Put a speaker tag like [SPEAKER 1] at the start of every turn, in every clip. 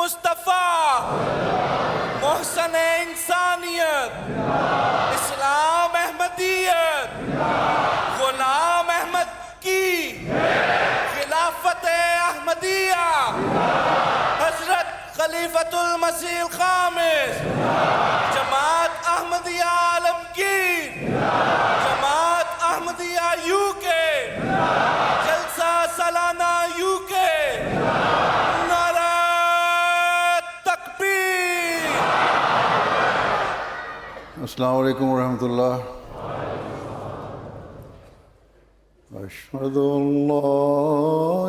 [SPEAKER 1] مصطفیٰ، محسن انسانیت، اسلام احمدیت، غلام احمد کی خلافت احمدیہ، حضرت خلیفۃ المسیح الخامس، جماعت احمدیہ عالمگیر، جماعت احمدیہ یو کے، جلسہ سالانہ یو کے، نعرہ تکبیر۔
[SPEAKER 2] السلام علیکم ورحمۃ اللہ۔ اشہد ان لا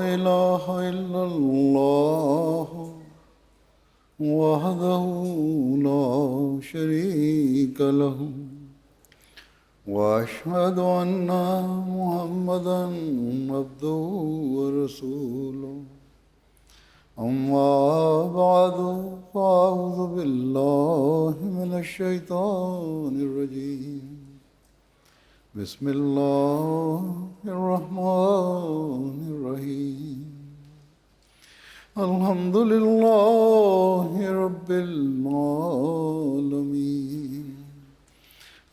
[SPEAKER 2] الہ الا اللہ وحدہ لا شریک لہ واشہد ان محمدا عبدہ ورسولہ۔ اما بعد فاعوذ باللہ من الشیطان الرجیم۔ بسم اللہ الرحمن الرحیم۔ الحمد للہ رب العالمین۔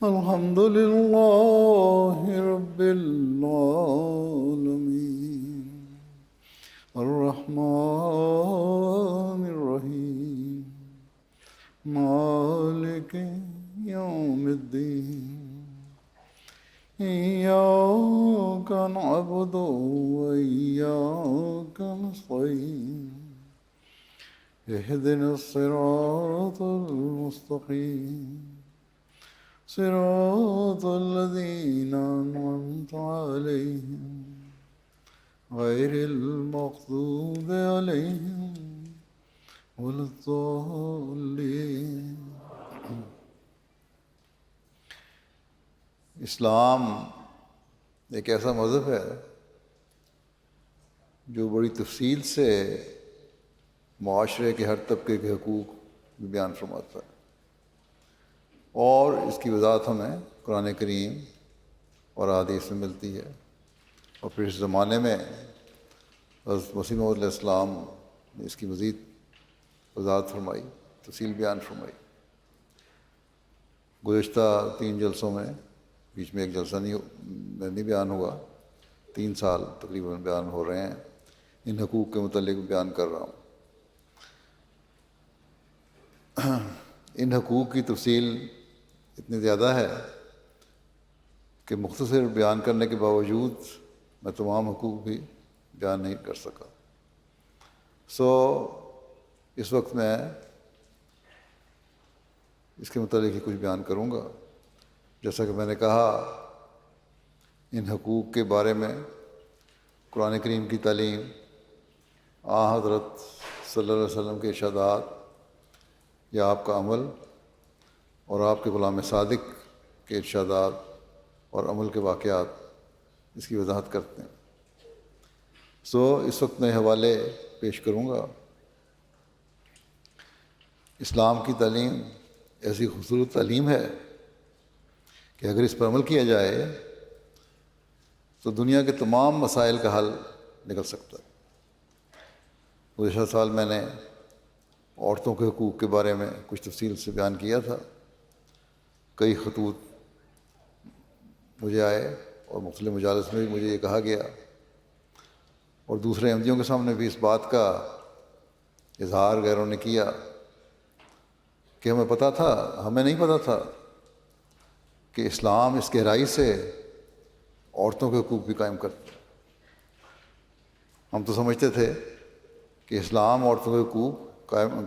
[SPEAKER 2] الحمد للہ رب العالمین۔ الرحمن الرحیم مالک یوم الدین۔ إياك نعبد وإياك نستعين اهدنا الصراط المستقيم صراط الذين أنعمت عليهم غير المغضوب عليهم ولا الضالين۔ اسلام ایک ایسا مذہب ہے جو بڑی تفصیل سے معاشرے کے ہر طبقے کے حقوق بیان فرماتا ہے، اور اس کی وضاحت ہمیں قرآن کریم اور احادیث میں ملتی ہے۔ اور پھر اس زمانے میں حضرت مسیح موعود علیہ السلام نے اس کی مزید وضاحت فرمائی، تفصیل بیان فرمائی۔ گزشتہ 3 جلسوں میں، بیچ میں ایک جلسہ نہیں بیان ہوا، 3 سال تقریباً بیان ہو رہے ہیں، ان حقوق کے متعلق بیان کر رہا ہوں۔ ان حقوق کی تفصیل اتنی زیادہ ہے کہ مختصر بیان کرنے کے باوجود میں تمام حقوق بھی بیان نہیں کر سکا۔ اس وقت میں اس کے متعلق ہی کچھ بیان کروں گا۔ جیسا کہ میں نے کہا، ان حقوق کے بارے میں قرآن کریم کی تعلیم، حضرت صلی اللہ علیہ وسلم کے ارشادات یا آپ کا عمل اور آپ کے غلام صادق کے ارشادات اور عمل کے واقعات اس کی وضاحت کرتے ہیں۔ اس وقت میں حوالے پیش کروں گا۔ اسلام کی تعلیم ایسی خوبصورت تعلیم ہے کہ اگر اس پر عمل کیا جائے تو دنیا کے تمام مسائل کا حل نکل سکتا ہے۔ گزشتہ سال میں نے عورتوں کے حقوق کے بارے میں کچھ تفصیل سے بیان کیا تھا۔ کئی خطوط مجھے آئے اور مختلف مجالس میں بھی مجھے یہ کہا گیا، اور دوسرے احمدیوں کے سامنے بھی اس بات کا اظہار غیروں نے کیا کہ ہمیں نہیں پتہ تھا کہ اسلام اس گہرائی سے عورتوں کے حقوق بھی قائم کرتا ہے۔ ہم تو سمجھتے تھے کہ اسلام عورتوں کے حقوق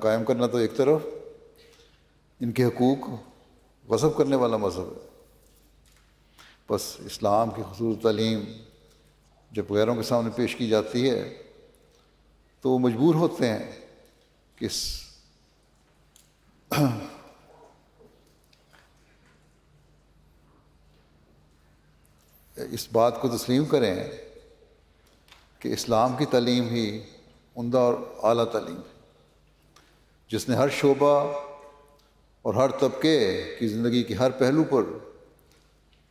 [SPEAKER 2] قائم کرنا تو ایک طرف، ان کے حقوق غصب کرنے والا مذہب ہے۔ بس اسلام کی خصوصی تعلیم جب غیروں کے سامنے پیش کی جاتی ہے تو وہ مجبور ہوتے ہیں کہ اس بات کو تسلیم کریں کہ اسلام کی تعلیم ہی عمدہ اور اعلیٰ تعلیم ہے، جس نے ہر شعبہ اور ہر طبقے کی زندگی کے ہر پہلو پر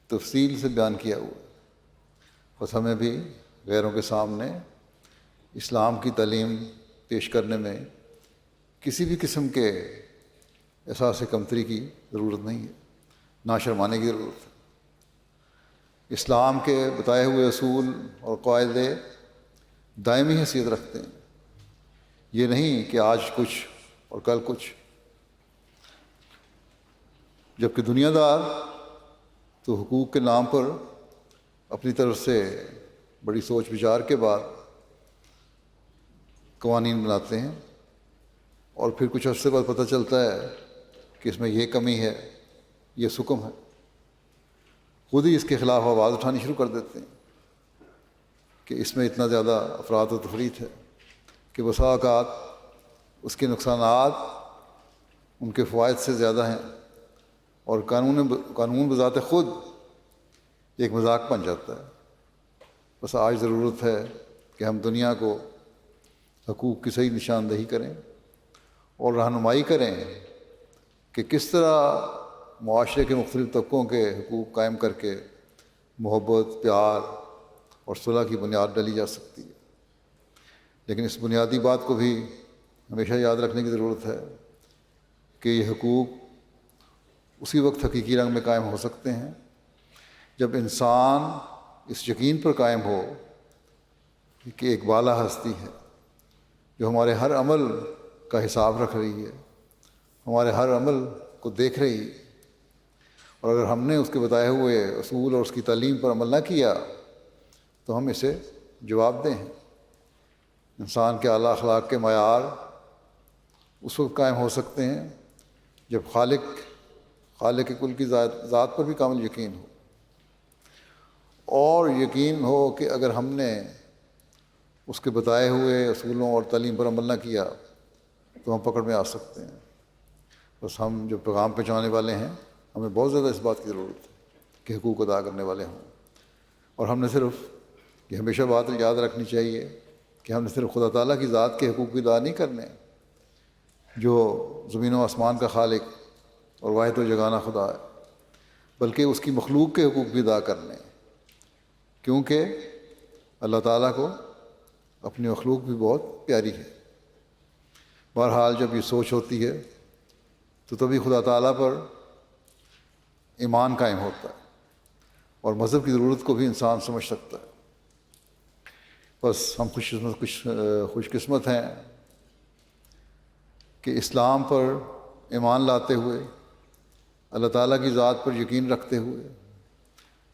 [SPEAKER 2] تفصیل سے بیان کیا ہوا ہے۔ بس ہمیں بھی غیروں کے سامنے اسلام کی تعلیم پیش کرنے میں کسی بھی قسم کے احساس کمتری کی ضرورت نہیں ہے، نہ شرمانے کی ضرورت ہے۔ اسلام کے بتائے ہوئے اصول اور قاعدے دائمی حیثیت رکھتے ہیں، یہ نہیں کہ آج کچھ اور کل کچھ۔ جبکہ دنیا دار تو حقوق کے نام پر اپنی طرف سے بڑی سوچ بچار کے بعد قوانین بناتے ہیں، اور پھر کچھ عرصے بعد پتہ چلتا ہے کہ اس میں یہ کمی ہے، یہ سکم ہے، خود ہی اس کے خلاف آواز اٹھانی شروع کر دیتے ہیں کہ اس میں اتنا زیادہ افراط و تفریط ہے کہ بسا اوقات اس کے نقصانات ان کے فوائد سے زیادہ ہیں، اور قانون بذات خود ایک مذاق بن جاتا ہے۔ بس آج ضرورت ہے کہ ہم دنیا کو حقوق کی صحیح نشاندہی کریں اور رہنمائی کریں کہ کس طرح معاشرے کے مختلف طبقوں کے حقوق قائم کر کے محبت، پیار اور صلح کی بنیاد ڈالی جا سکتی ہے۔ لیکن اس بنیادی بات کو بھی ہمیشہ یاد رکھنے کی ضرورت ہے کہ یہ حقوق اسی وقت حقیقی رنگ میں قائم ہو سکتے ہیں جب انسان اس یقین پر قائم ہو کہ ایک بالا ہستی ہے جو ہمارے ہر عمل کا حساب رکھ رہی ہے، ہمارے ہر عمل کو دیکھ رہی ہے، اور اگر ہم نے اس کے بتائے ہوئے اصول اور اس کی تعلیم پر عمل نہ کیا تو ہم اسے جواب دیں ہیں۔ انسان کے اعلیٰ اخلاق کے معیار اس وقت قائم ہو سکتے ہیں جب خالق کل کی ذات پر بھی کامل یقین ہو، اور یقین ہو کہ اگر ہم نے اس کے بتائے ہوئے اصولوں اور تعلیم پر عمل نہ کیا تو ہم پکڑ میں آ سکتے ہیں۔ بس ہم جو پیغام پہنچانے والے ہیں ہمیں بہت زیادہ اس بات کی ضرورت ہے کہ حقوق ادا کرنے والے ہوں، اور ہم نے صرف یہ ہمیشہ بات یاد رکھنی چاہیے کہ ہم نے صرف خدا تعالیٰ کی ذات کے حقوق بھی ادا نہیں کرنے جو زمین و آسمان کا خالق اور واحد و یگانہ خدا ہے، بلکہ اس کی مخلوق کے حقوق بھی ادا کرنے، کیونکہ اللہ تعالیٰ کو اپنی مخلوق بھی بہت پیاری ہے۔ بہرحال جب یہ سوچ ہوتی ہے تو تبھی خدا تعالیٰ پر ایمان قائم ہوتا ہے اور مذہب کی ضرورت کو بھی انسان سمجھ سکتا ہے۔ بس ہم خوش قسمت ہیں کہ اسلام پر ایمان لاتے ہوئے، اللہ تعالیٰ کی ذات پر یقین رکھتے ہوئے،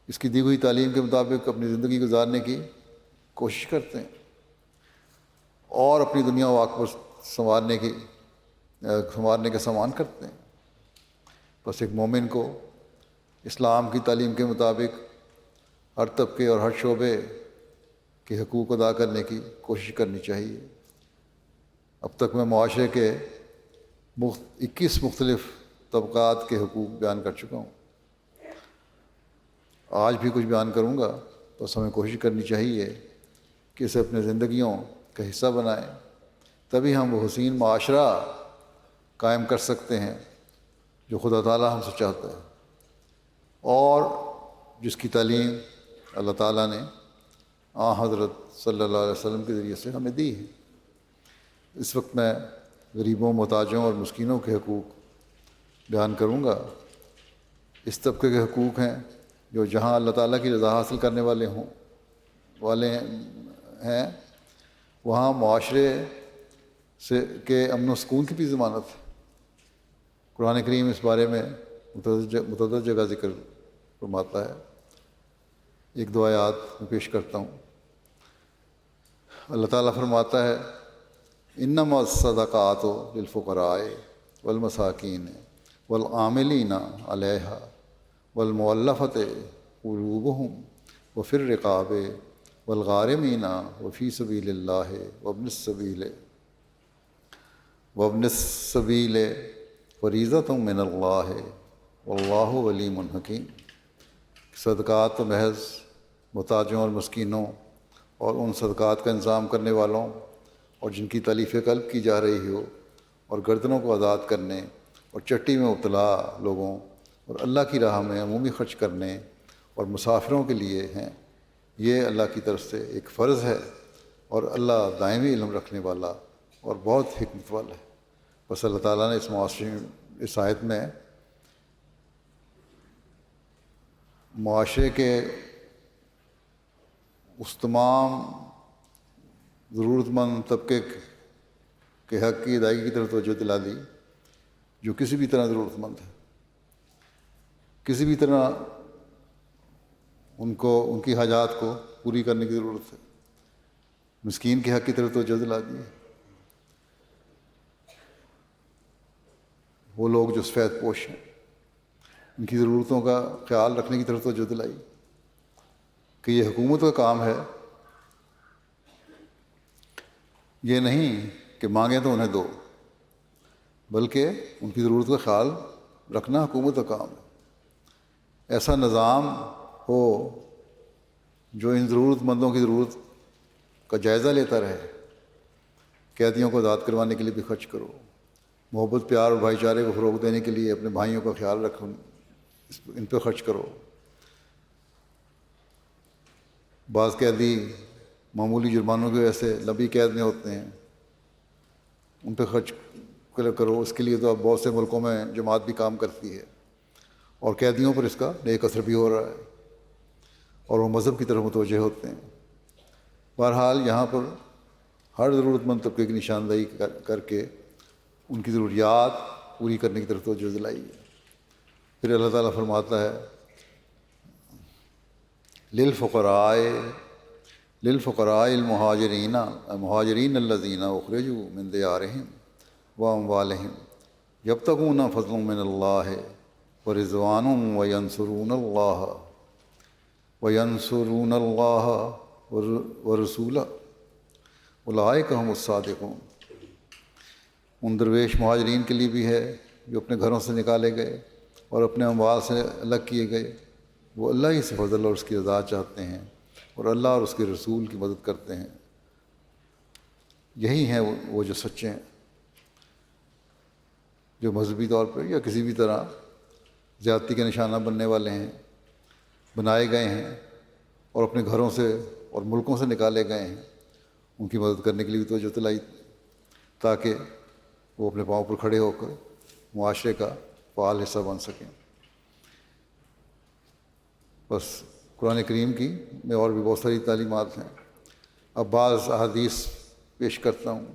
[SPEAKER 2] اس کی دی ہوئی تعلیم کے مطابق اپنی زندگی گزارنے کی کوشش کرتے ہیں اور اپنی دنیا و آخرت سنوارنے کا سامان کرتے ہیں۔ بس ایک مومن کو اسلام کی تعلیم کے مطابق ہر طبقے اور ہر شعبے کے حقوق ادا کرنے کی کوشش کرنی چاہیے۔ اب تک میں معاشرے کے 21 مختلف طبقات کے حقوق بیان کر چکا ہوں، آج بھی کچھ بیان کروں گا۔ بس ہمیں کوشش کرنی چاہیے کہ اسے اپنے زندگیوں کا حصہ بنائیں، تبھی ہم وہ حسین معاشرہ قائم کر سکتے ہیں جو خدا تعالیٰ ہم سے چاہتا ہے اور جس کی تعلیم اللہ تعالیٰ نے حضرت صلی اللہ علیہ وسلم کے ذریعے سے ہمیں دی ہے۔ اس وقت میں غریبوں، محتاجوں اور مسکینوں کے حقوق بیان کروں گا۔ اس طبقے کے حقوق ہیں جو جہاں اللہ تعالیٰ کی رضا حاصل کرنے والے ہیں وہاں معاشرے کے امن و سکون کی بھی ضمانت ہے۔ قرآن کریم اس بارے میں متعدد جگہ ذکر فرماتا ہے۔ ایک دو آیات میں پیش کرتا ہوں۔ اللہ تعالیٰ فرماتا ہے انما الصدقات للفقراء والمساکین والعاملین علیہا والمؤلفۃ قلوبہم وفی الرقاب والغارمین وفی سبیل اللہ وابن السبیل فریضۃ من اللہ واللہ علیم حکیم۔ صدقات تو محض محتاجوں اور مسکینوں اور ان صدقات کا انتظام کرنے والوں اور جن کی تالیف قلب کی جا رہی ہو اور گردنوں کو آزاد کرنے اور چٹی میں مبتلا لوگوں اور اللہ کی راہ میں عمومی خرچ کرنے اور مسافروں کے لیے ہیں۔ یہ اللہ کی طرف سے ایک فرض ہے اور اللہ دائمی علم رکھنے والا اور بہت حکمت والا ہے۔ بس اللہ تعالیٰ نے اس آیت میں معاشرے کے اس تمام ضرورت مند طبقے کے حق کی ادائیگی کی طرف توجہ دلا دی جو کسی بھی طرح ضرورت مند ہے، کسی بھی طرح ان کی حاجات کو پوری کرنے کی ضرورت ہے۔ مسکین کے حق کی طرف توجہ دلا دی، وہ لوگ جو سفید پوش ہیں ان کی ضرورتوں کا خیال رکھنے کی طرف توجہ دلائی کہ یہ حکومت کا کام ہے، یہ نہیں کہ مانگیں تو انہیں دو، بلکہ ان کی ضرورت کا خیال رکھنا حکومت کا کام ہے۔ ایسا نظام ہو جو ان ضرورت مندوں کی ضرورت کا جائزہ لیتا رہے، قیدیوں کو آزاد کروانے کے لیے بھی خرچ کرو، محبت پیار اور بھائی چارے کو فروغ دینے کے لیے اپنے بھائیوں کا خیال رکھو، ان پہ خرچ کرو۔ بعض قیدی معمولی جرمانوں کی وجہ سے لمبی قید میں ہوتے ہیں، ان پہ خرچ کرو۔ اس کے لیے تو اب بہت سے ملکوں میں جماعت بھی کام کرتی ہے اور قیدیوں پر اس کا نیک اثر بھی ہو رہا ہے اور وہ مذہب کی طرف متوجہ ہوتے ہیں۔ بہرحال یہاں پر ہر ضرورت مند طبقے کی نشاندہی کر کے ان کی ضروریات پوری کرنے کی طرف توجہ دلائی ہے۔ پھر اللہ تعالیٰ فرماتا ہے للفقراء المہاجرین الذین اخرجوا من دیارہم واموالہم یبتغون فضلا من اللہ ورضوان وینصرون اللہ ورسولہ اولئک ہم الصادقون۔ ان درویش مہاجرین کے لیے بھی ہے جو اپنے گھروں سے نکالے گئے اور اپنے اموال سے الگ کیے گئے، وہ اللہ ہی سے فضل اور اس کی رضا چاہتے ہیں اور اللہ اور اس کے رسول کی مدد کرتے ہیں۔ یہی ہیں وہ جو سچے ہیں، جو مذہبی طور پر یا کسی بھی طرح زیادتی کے نشانہ بننے والے ہیں، بنائے گئے ہیں اور اپنے گھروں سے اور ملکوں سے نکالے گئے ہیں، ان کی مدد کرنے کے لیے بھی توجہ دلائی تاکہ وہ اپنے پاؤں پر کھڑے ہو کر معاشرے کا فعال حصہ بن سکیں۔ بس قرآن کریم کی میں اور بھی بہت ساری تعلیمات ہیں، اب بعض احادیث پیش کرتا ہوں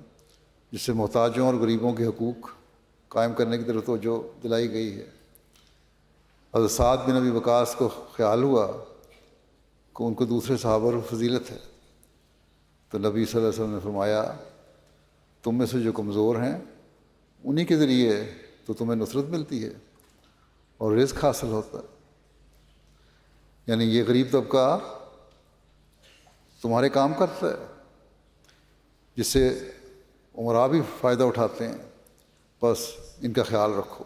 [SPEAKER 2] جس سے محتاجوں اور غریبوں کے حقوق قائم کرنے کی طرف توجہ دلائی گئی ہے۔ حضرت سعد بن ابی وقاص کو خیال ہوا کہ ان کو دوسرے صحابہ پر فضیلت ہے، تو نبی صلی اللہ علیہ وسلم نے فرمایا تم میں سے جو کمزور ہیں انہی کے ذریعے تو تمہیں نصرت ملتی ہے اور رزق حاصل ہوتا ہے، یعنی یہ غریب طبقہ تمہارے کام کرتا ہے جس سے عمراء بھی فائدہ اٹھاتے ہیں، بس ان کا خیال رکھو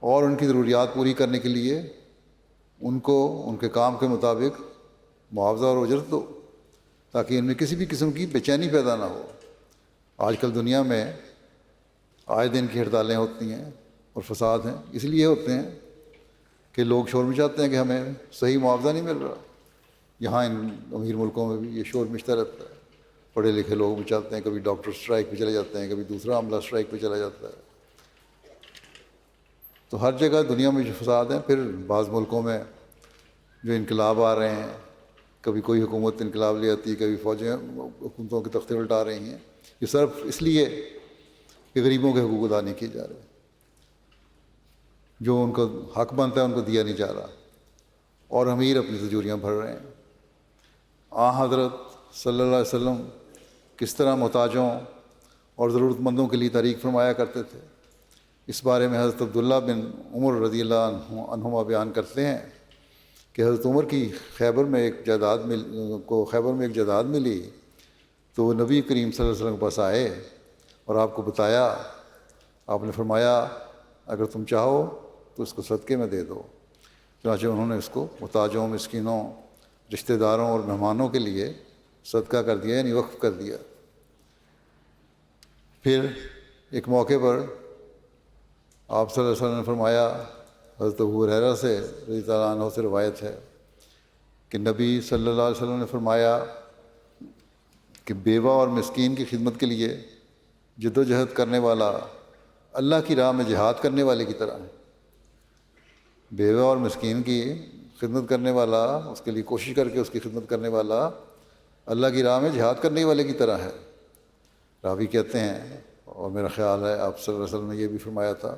[SPEAKER 2] اور ان کی ضروریات پوری کرنے کے لیے ان کو ان کے کام کے مطابق معاوضہ اور اجرت دو تاکہ ان میں کسی بھی قسم کی بے چینی پیدا نہ ہو۔ آج کل دنیا میں آئے دن کی ہڑتالیں ہوتی ہیں اور فساد ہیں، اس لیے ہوتے ہیں کہ لوگ شور مچاتے ہیں کہ ہمیں صحیح معاوضہ نہیں مل رہا۔ یہاں ان امیر ملکوں میں بھی یہ شور مچتا رہتا ہے، پڑھے لکھے لوگ مچاتے ہیں، کبھی ڈاکٹر اسٹرائک پہ چلے جاتے ہیں، کبھی دوسرا عملہ اسٹرائک پہ چلا جاتا ہے۔ تو ہر جگہ دنیا میں جو فساد ہیں، پھر بعض ملکوں میں جو انقلاب آ رہے ہیں، کبھی کوئی حکومت انقلاب لے آتی ہے، کبھی فوجیں حکومتوں کے تختے الٹا رہی ہیں، یہ صرف اس لیے کہ غریبوں کے حقوق ادا نہیں کیے جا رہے، جو ان کا حق بنتا ہے ان کو دیا نہیں جا رہا اور امیر اپنی تجوریاں بھر رہے ہیں۔ حضرت صلی اللہ علیہ وسلم کس طرح محتاجوں اور ضرورت مندوں کے لیے تحریک فرمایا کرتے تھے، اس بارے میں حضرت عبداللہ بن عمر رضی اللہ عنہما بیان کرتے ہیں کہ حضرت عمر کی خیبر میں ایک جائیداد ملی تو وہ نبی کریم صلی اللہ علیہ وسلم کے پاس آئے اور آپ کو بتایا۔ آپ نے فرمایا اگر تم چاہو تو اس کو صدقے میں دے دو۔ چنانچہ انہوں نے اس کو محتاجوں، مسکینوں، رشتہ داروں اور مہمانوں کے لیے صدقہ کر دیا، یعنی وقف کر دیا۔ پھر ایک موقع پر آپ صلی اللہ علیہ وسلم نے فرمایا، حضرت ابو ہریرہ سے رضی اللہ عنہ سے روایت ہے کہ نبی صلی اللہ علیہ وسلم نے فرمایا کہ بیوہ اور مسکین کی خدمت کے لیے جد و جہد کرنے والا اللہ کی راہ میں جہاد کرنے والے کی طرح ہیں۔ بیوہ اور مسکین کی خدمت کرنے والا، اس کے لیے کوشش کر کے اس کی خدمت کرنے والا اللہ کی راہ میں جہاد کرنے والے کی طرح ہے۔ راوی کہتے ہیں، اور میرا خیال ہے آپ صلی اللہ علیہ وسلم نے یہ بھی فرمایا تھا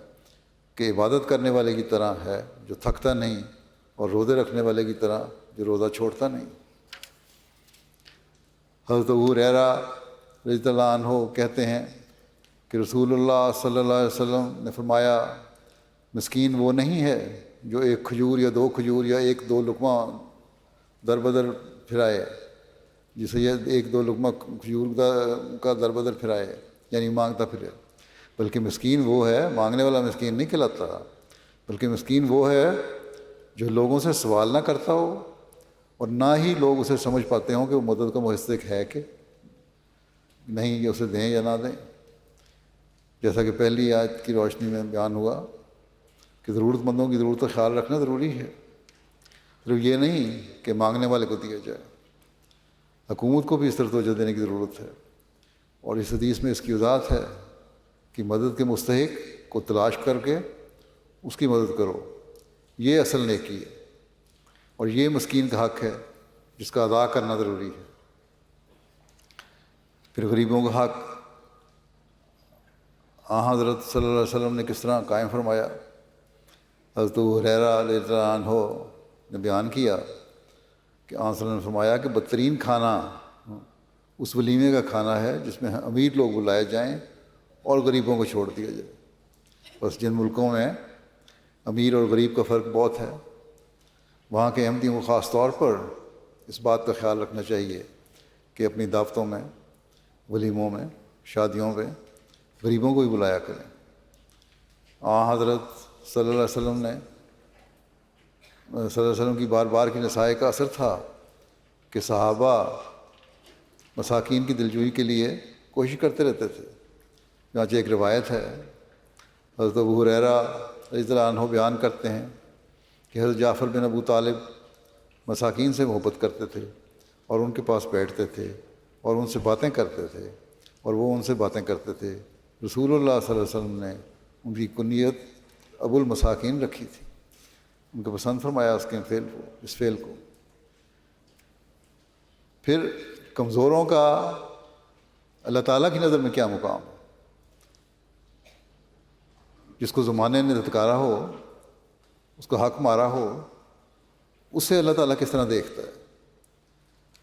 [SPEAKER 2] کہ عبادت کرنے والے کی طرح ہے جو تھکتا نہیں، اور روزے رکھنے والے کی طرح جو روزہ چھوڑتا نہیں۔ حضرت ابو ہریرہ رضی اللہ عنہ کہتے ہیں کہ رسول اللہ صلی اللہ علیہ وسلم نے فرمایا، مسکین وہ نہیں ہے جو ایک کھجور یا دو کھجور یا ایک دو لقمہ در بدر پھرائے، جسے یہ ایک دو لقمہ کھجور کا در بدر پھرائے، یعنی مانگتا پھرے، بلکہ مسکین وہ ہے، مانگنے والا مسکین نہیں کہلاتا، بلکہ مسکین وہ ہے جو لوگوں سے سوال نہ کرتا ہو اور نہ ہی لوگ اسے سمجھ پاتے ہوں کہ وہ مدد کا مستحق ہے کہ نہیں، یہ اسے دیں یا نہ دیں۔ جیسا کہ پہلی آیت کی روشنی میں بیان ہوا کہ ضرورت مندوں کی ضرورت کا خیال رکھنا ضروری ہے، صرف یہ نہیں کہ مانگنے والے کو دیا جائے۔ حکومت کو بھی اس طرح توجہ دینے کی ضرورت ہے، اور اس حدیث میں اس کی وضاحت ہے کہ مدد کے مستحق کو تلاش کر کے اس کی مدد کرو، یہ اصل نیکی ہے، اور یہ مسکین کا حق ہے جس کا ادا کرنا ضروری ہے۔ پھر غریبوں کا حق حضرت صلی اللہ علیہ وسلم نے کس طرح قائم فرمایا۔ حضرت ابو ہریرہ رضی اللہ عنہ نے بیان کیا کہ صلی اللہ علیہ وسلم نے فرمایا کہ بدترین کھانا اس ولیمے کا کھانا ہے جس میں امیر لوگ بلائے جائیں اور غریبوں کو چھوڑ دیا جائے۔ بس جن ملکوں میں امیر اور غریب کا فرق بہت ہے، وہاں کے احمدیوں کو خاص طور پر اس بات کا خیال رکھنا چاہیے کہ اپنی دعوتوں میں، ولیموں میں، شادیوں میں غریبوں کو بھی بلایا کریں۔ حضرت صلی اللہ علیہ وسلم کی بار بار کی نصائح کا اثر تھا کہ صحابہ مساکین کی دلجوئی کے لیے کوشش کرتے رہتے تھے۔ چنانچہ ایک روایت ہے، حضرت ابو ہریرہ رضی اللہ عنہ بیان کرتے ہیں کہ حضرت جعفر بن ابو طالب مساکین سے محبت کرتے تھے اور ان کے پاس بیٹھتے تھے اور ان سے باتیں کرتے تھے اور وہ ان سے باتیں کرتے تھے۔ رسول اللہ صلی اللہ علیہ وسلم نے ان کی کنیت ابو المساکین رکھی تھی، ان کو پسند فرمایا اس فعل کو۔ پھر کمزوروں کا اللہ تعالیٰ کی نظر میں کیا مقام ہے؟ جس کو زمانے نے دھتکارا ہو، اس کو حق مارا ہو، اسے اللہ تعالیٰ کس طرح دیکھتا ہے؟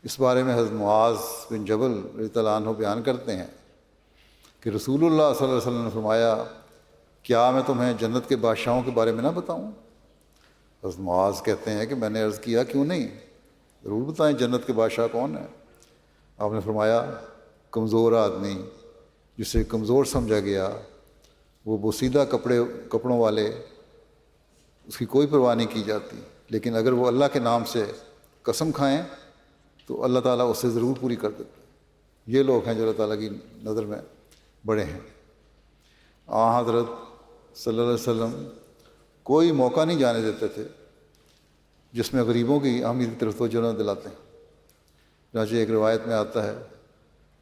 [SPEAKER 2] اس بارے میں حضرت معاذ بن جبل رضی اللہ عنہ بیان کرتے ہیں کہ رسول اللہ صلی اللہ علیہ وسلم نے فرمایا، کیا میں تمہیں جنت کے بادشاہوں کے بارے میں نہ بتاؤں؟ حضرت معاذ کہتے ہیں کہ میں نے عرض کیا، کیوں نہیں، ضرور بتائیں جنت کے بادشاہ کون ہیں؟ آپ نے فرمایا، کمزور آدمی جسے کمزور سمجھا گیا، وہ بوسیدہ کپڑوں والے، اس کی کوئی پرواہ نہیں کی جاتی، لیکن اگر وہ اللہ کے نام سے قسم کھائیں تو اللہ تعالیٰ اسے ضرور پوری کر دیتا ہے۔ یہ لوگ ہیں جو اللہ تعالیٰ کی نظر میں بڑے ہیں۔ حضرت صلی اللہ علیہ وسلم کوئی موقع نہیں جانے دیتے تھے جس میں غریبوں کی اہمیت کی طرف توجہ نہ دلاتے ہیں۔ چنانچہ ایک روایت میں آتا ہے،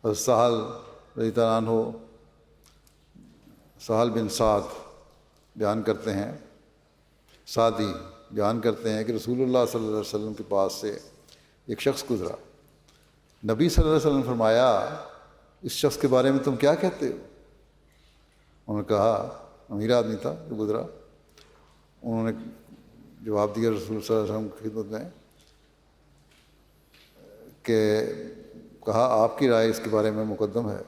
[SPEAKER 2] حضرت سہل رضی اللہ عنہ، سہل بن سعد بیان کرتے ہیں، سعدی بیان کرتے ہیں کہ رسول اللہ صلی اللہ علیہ وسلم کے پاس سے ایک شخص گزرا۔ نبی صلی اللہ علیہ وسلم نے فرمایا، اس شخص کے بارے میں تم کیا کہتے ہو؟ انہوں نے کہا، امیر آدمی تھا جو گزرا، انہوں نے جواب دیا رسول صلی اللہ علیہ وسلم کی خدمت میں کہ کہا، آپ کی رائے اس کے بارے میں مقدم ہے۔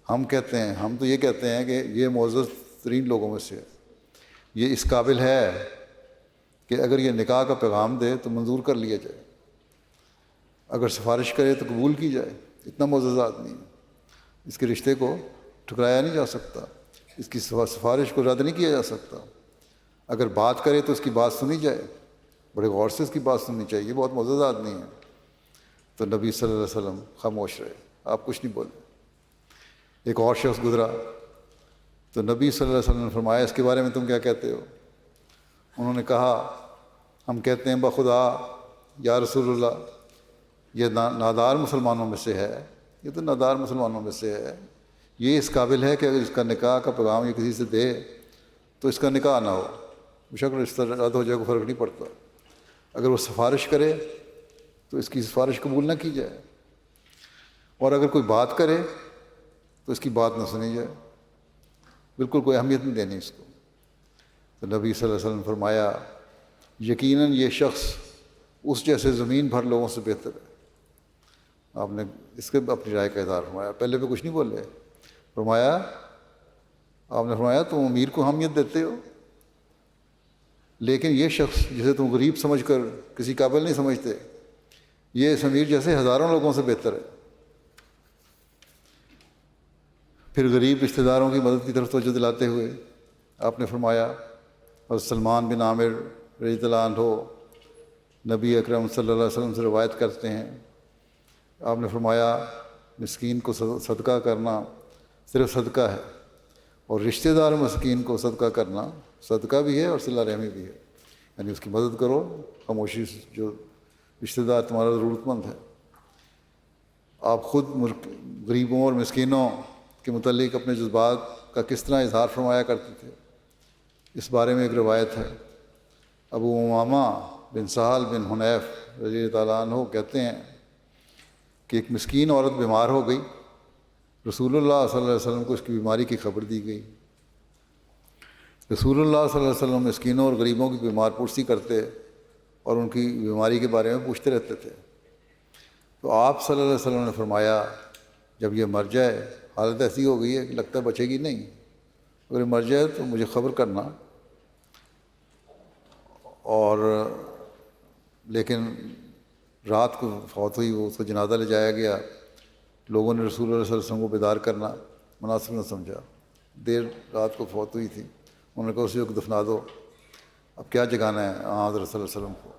[SPEAKER 2] ہم تو یہ کہتے ہیں کہ یہ معزز ترین لوگوں میں سے ہے، یہ اس قابل ہے کہ اگر یہ نکاح کا پیغام دے تو منظور کر لیا جائے، اگر سفارش کرے تو قبول کی جائے، اتنا معزز آدمی ہے، اس کے رشتے کو ٹھکرایا نہیں جا سکتا، اس کی سفارش کو رد نہیں کیا جا سکتا، اگر بات کرے تو اس کی بات سنی جائے، بڑے غور سے اس کی بات سننی چاہیے، بہت معزز آدمی ہے۔ تو نبی صلی اللہ علیہ وسلم خاموش رہے، آپ کچھ نہیں بولے۔ ایک اور شخص گزرا تو نبی صلی اللہ علیہ وسلم نے فرمایا، اس کے بارے میں تم کیا کہتے ہو؟ انہوں نے کہا، ہم کہتے ہیں بخدا یا رسول اللہ، یہ نادار مسلمانوں میں سے ہے، یہ تو نادار مسلمانوں میں سے ہے، یہ اس قابل ہے کہ اگر اس کا نکاح کا پیغام یہ کسی سے دے تو اس کا نکاح نہ ہو، بشک رشتہ رد ہو جائے، کو فرق نہیں پڑتا۔ اگر وہ سفارش کرے تو اس کی سفارش قبول نہ کی جائے، اور اگر کوئی بات کرے تو اس کی بات نہ سنی جائے، بالکل کوئی اہمیت نہیں دینی اس کو۔ تو نبی صلی اللہ علیہ وسلم نے فرمایا یقیناً یہ شخص اس جیسے زمین بھر لوگوں سے بہتر ہے۔ آپ نے اس کے اپنی رائے کا اظہار فرمایا، پہلے پہ کچھ نہیں بولے۔ آپ نے فرمایا تم امیر کو اہمیت دیتے ہو، لیکن یہ شخص جسے تم غریب سمجھ کر کسی قابل نہیں سمجھتے، یہ اس امیر جیسے ہزاروں لوگوں سے بہتر ہے۔ پھر غریب رشتہ داروں کی مدد کی طرف توجہ دلاتے ہوئے آپ نے فرمایا، اور سلمان بن عامر رضی اللہ عنہ نبی اکرم صلی اللہ علیہ وسلم سے روایت کرتے ہیں، آپ نے فرمایا مسکین کو صدقہ کرنا صرف صدقہ ہے، اور رشتہ دار مسکین کو صدقہ کرنا صدقہ بھی ہے اور صلہ رحمی بھی ہے، یعنی اس کی مدد کرو خاموشی سے، جو رشتہ دار تمہارا ضرورت مند ہے۔ آپ خود غریبوں اور مسکینوں کے متعلق اپنے جذبات کا کس طرح اظہار فرمایا کرتے تھے، اس بارے میں ایک روایت ہے۔ ابو امامہ بن سہل بن حنیف رضی اللہ عنہ کہتے ہیں کہ ایک مسکین عورت بیمار ہو گئی، رسول اللہ صلی اللہ علیہ وسلم کو اس کی بیماری کی خبر دی گئی۔ رسول اللہ صلی اللہ علیہ وسلم مسکینوں اور غریبوں کی بیمار پرسی کرتے اور ان کی بیماری کے بارے میں پوچھتے رہتے تھے۔ تو آپ صلی اللہ علیہ وسلم نے فرمایا جب یہ مر جائے، حالت ایسی ہو گئی ہے کہ لگتا ہے بچے گی نہیں، اگر یہ مر جائے تو مجھے خبر کرنا۔ اور لیکن رات کو فوت ہوئی، وہ اس کا جنازہ لے جایا گیا، لوگوں نے رسول اللہ صلی اللہ علیہ وسلم کو بیدار کرنا مناسب نہ سمجھا، دیر رات کو فوت ہوئی تھی، انہوں نے کہا اسی وقت دفنا دو، اب کیا جگانا ہے حضرت صلی اللہ علیہ وسلم کو۔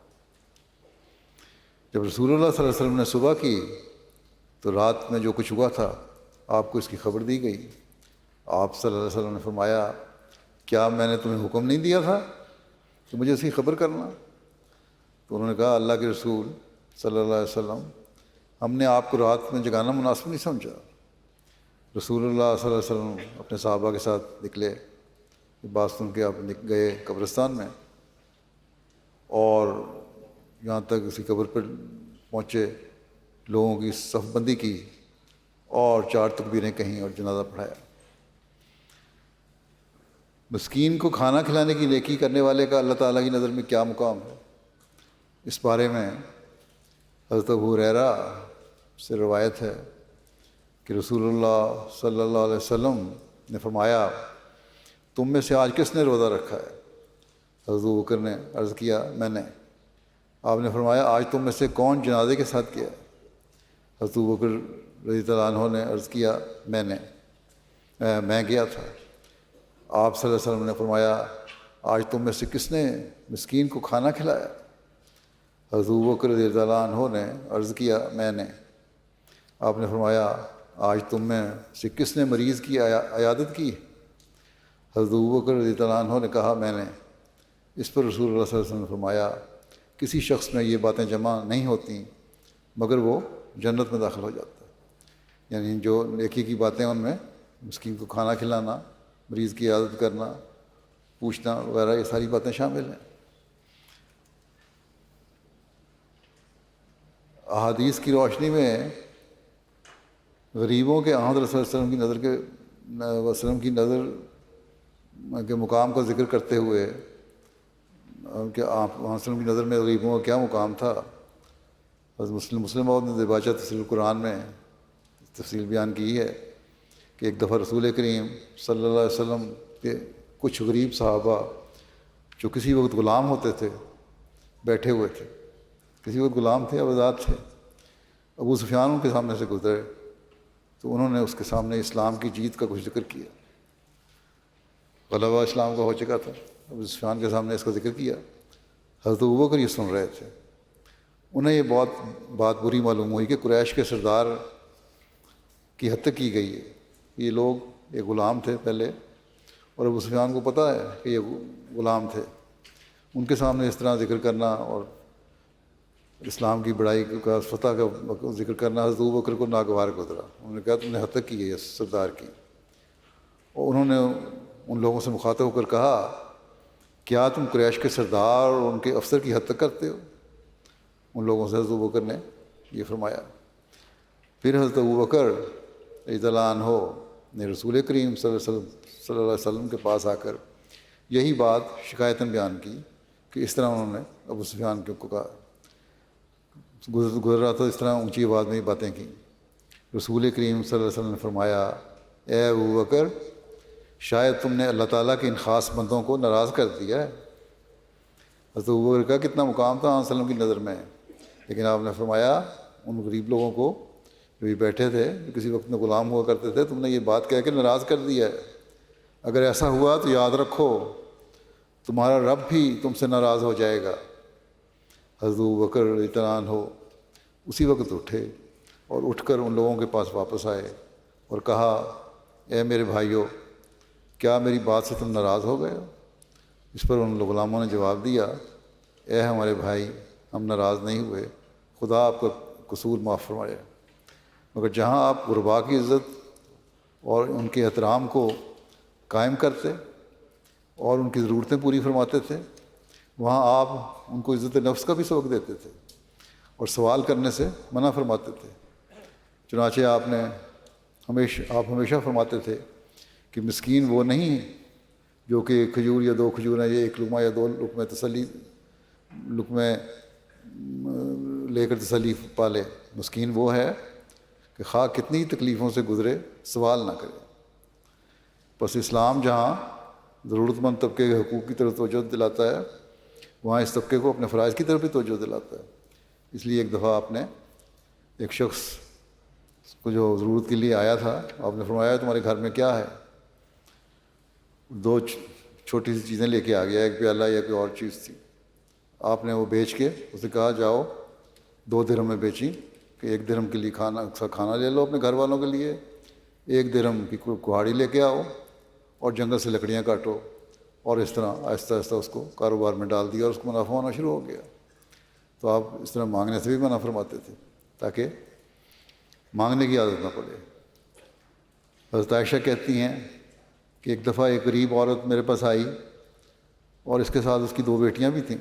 [SPEAKER 2] جب رسول اللہ صلی اللہ علیہ وسلم نے صبح کی تو رات میں جو کچھ ہوا تھا آپ کو اس کی خبر دی گئی۔ آپ صلی اللہ علیہ وسلم نے فرمایا کیا میں نے تمہیں حکم نہیں دیا تھا کہ مجھے اس کی خبر کرنا؟ تو انہوں نے کہا اللہ کے رسول صلی اللہ علیہ وسلم، ہم نے آپ کو رات میں جگانا مناسب نہیں سمجھا۔ رسول اللہ صلی اللہ علیہ وسلم اپنے صحابہ کے ساتھ نکلے، یہ بات سن کے آپ گئے قبرستان میں، اور یہاں تک اسی قبر پر پہنچے، لوگوں کی صف بندی کی اور 4 تکبیریں کہیں اور جنازہ پڑھایا۔ مسکین کو کھانا کھلانے کی نیکی کرنے والے کا اللہ تعالیٰ کی نظر میں کیا مقام ہے، اس بارے میں حضرت ابو ہریرہ سے روایت ہے کہ رسول اللہ صلی اللہ علیہ وسلم نے فرمایا تم میں سے آج کس نے روزہ رکھا ہے؟ حضرت ابو بکر نے عرض کیا میں نے۔ آپ نے فرمایا آج تم میں سے کون جنازے کے ساتھ کیا؟ حضرت ابو بکر رضی اللہ عنہ نے عرض کیا میں گیا تھا۔ آپ صلی اللہ علیہ وسلم نے فرمایا آج تم میں سے کس نے مسکین کو کھانا کھلایا؟ حضرت ابو بکر رضی اللہ عنہ نے عرض کیا میں نے۔ آپ نے فرمایا آج تم میں سے کس نے مریض کی عیادت کی؟ حضرت ابو بکر رضی اللہ عنہ نے کہا میں نے۔ اس پر رسول اللہ صلی اللہ علیہ وسلم نے فرمایا کسی شخص میں یہ باتیں جمع نہیں ہوتی مگر وہ جنت میں داخل ہو جاتا ہے، یعنی جو نیکی کی باتیں ان میں مسکین کو کھانا کھلانا، مریض کی عیادت کرنا، پوچھنا وغیرہ، یہ ساری باتیں شامل ہیں۔ احادیث کی روشنی میں غریبوں کے حضرت صلی اللہ علیہ وسلم کی نظر کے مقام کا ذکر کرتے ہوئے کہ آپ صلی اللہ علیہ وسلم کی نظر میں غریبوں کا کیا مقام تھا، حضرت مسلم اور نے دباچہ تفسیر قرآن میں تفصیل بیان کی ہے کہ ایک دفعہ رسول کریم صلی اللہ علیہ وسلم کے کچھ غریب صحابہ جو کسی وقت غلام ہوتے تھے بیٹھے ہوئے تھے، کسی وقت غلام تھے، آزاد تھے، ابو سفیان ان کے سامنے سے گزرے تو انہوں نے اس کے سامنے اسلام کی جیت کا کچھ ذکر کیا، غلبہ اسلام کا ہو چکا تھا، ابو سفیان کے سامنے اس کا ذکر کیا۔ حضرت ابو بکر یہ سن رہے تھے، انہیں یہ بات بری معلوم ہوئی کہ قریش کے سردار کی حد تک کی گئی ہے، یہ لوگ ایک غلام تھے پہلے، اور ابو سفیان کو پتہ ہے کہ یہ غلام تھے، ان کے سامنے اس طرح ذکر کرنا اور اسلام کی بڑائی کا فتح کا ذکر کرنا حضرت ابو بکر کو ناگوار گزرا۔ انہوں نے کہا تم نے حد تک کی ہے اس سردار کی۔ اور انہوں نے ان لوگوں سے مخاطب ہو کر کہا کیا تم قریش کے سردار اور ان کے افسر کی حد تک کرتے ہو؟ ان لوگوں سے حضرت ابوبکر نے یہ فرمایا۔ پھر حضرت ابوبکر رضی اللہ عنہ نے رسول کریم صلی اللہ علیہ وسلم کے پاس آ کر یہی بات شکایتاً بیان کی کہ اس طرح انہوں نے ابو سفیان کو کہا، گزر رہا تھا اس طرح اونچی آواز میں یہ باتیں کی۔ رسول کریم صلی اللہ علیہ وسلم نے فرمایا اے ابوبکر، شاید تم نے اللہ تعالیٰ کے ان خاص بندوں کو ناراض کر دیا ہے۔ حضرت ابوبکر کا کتنا مقام تھا آپ وسلم کی نظر میں، لیکن آپ نے فرمایا ان غریب لوگوں کو جو یہ بیٹھے تھے، جو کسی وقت میں غلام ہوا کرتے تھے، تم نے یہ بات کہہ کے ناراض کر دیا ہے۔ اگر ایسا ہوا تو یاد رکھو تمہارا رب بھی تم سے ناراض ہو جائے گا۔ حضرت ابوبکر رضی اللہ عنہ اسی وقت اٹھے اور اٹھ کر ان لوگوں کے پاس واپس آئے اور کہا اے میرے بھائیو، کیا میری بات سے تم ناراض ہو گئے ہو؟ اس پر ان غلاموں نے جواب دیا اے ہمارے بھائی، ہم ناراض نہیں ہوئے، خدا آپ کا قصور معاف فرمائے۔ مگر جہاں آپ غربا کی عزت اور ان کے احترام کو قائم کرتے اور ان کی ضرورتیں پوری فرماتے تھے، وہاں آپ ان کو عزت نفس کا بھی سبق دیتے تھے اور سوال کرنے سے منع فرماتے تھے۔ چنانچہ آپ ہمیشہ فرماتے تھے کہ مسکین وہ نہیں جو کہ ایک کھجور یا دو کھجور ہیں، یا ایک لقمہ یا دو لقمے لے کر تسلی پالے، مسکین وہ ہے کہ خواہ کتنی تکلیفوں سے گزرے سوال نہ کرے۔ بس اسلام جہاں ضرورت مند طبقے کے حقوق کی طرف توجہ دلاتا ہے، وہاں اس طبقے کو اپنے فرائض کی طرف بھی توجہ دلاتا ہے۔ اس لیے ایک دفعہ آپ نے ایک شخص کو جو ضرورت کے لیے آیا تھا، آپ نے فرمایا تمہارے گھر میں کیا ہے؟ دو چھوٹی سی چیزیں لے کے آ گیا، ایک پیالہ یا کوئی اور چیز تھی۔ آپ نے وہ بیچ کے اسے کہا جاؤ 2 درہم میں بیچی کہ 1 درہم کے لیے کھانا لے لو اپنے گھر والوں کے لیے، 1 درہم کی کہاڑی لے کے آؤ اور جنگل سے لکڑیاں کاٹو، اور اس طرح آہستہ آہستہ اس کو کاروبار میں ڈال دیا اور اس کو منافع ہونا شروع ہو گیا۔ تو آپ اس طرح مانگنے سے بھی منع فرماتے تھے تاکہ مانگنے کی عادت نہ پڑے۔ حضرت عائشہ کہتی ہیں کہ ایک دفعہ ایک غریب عورت میرے پاس آئی اور اس کے ساتھ اس کی 2 بیٹیاں بھی تھیں۔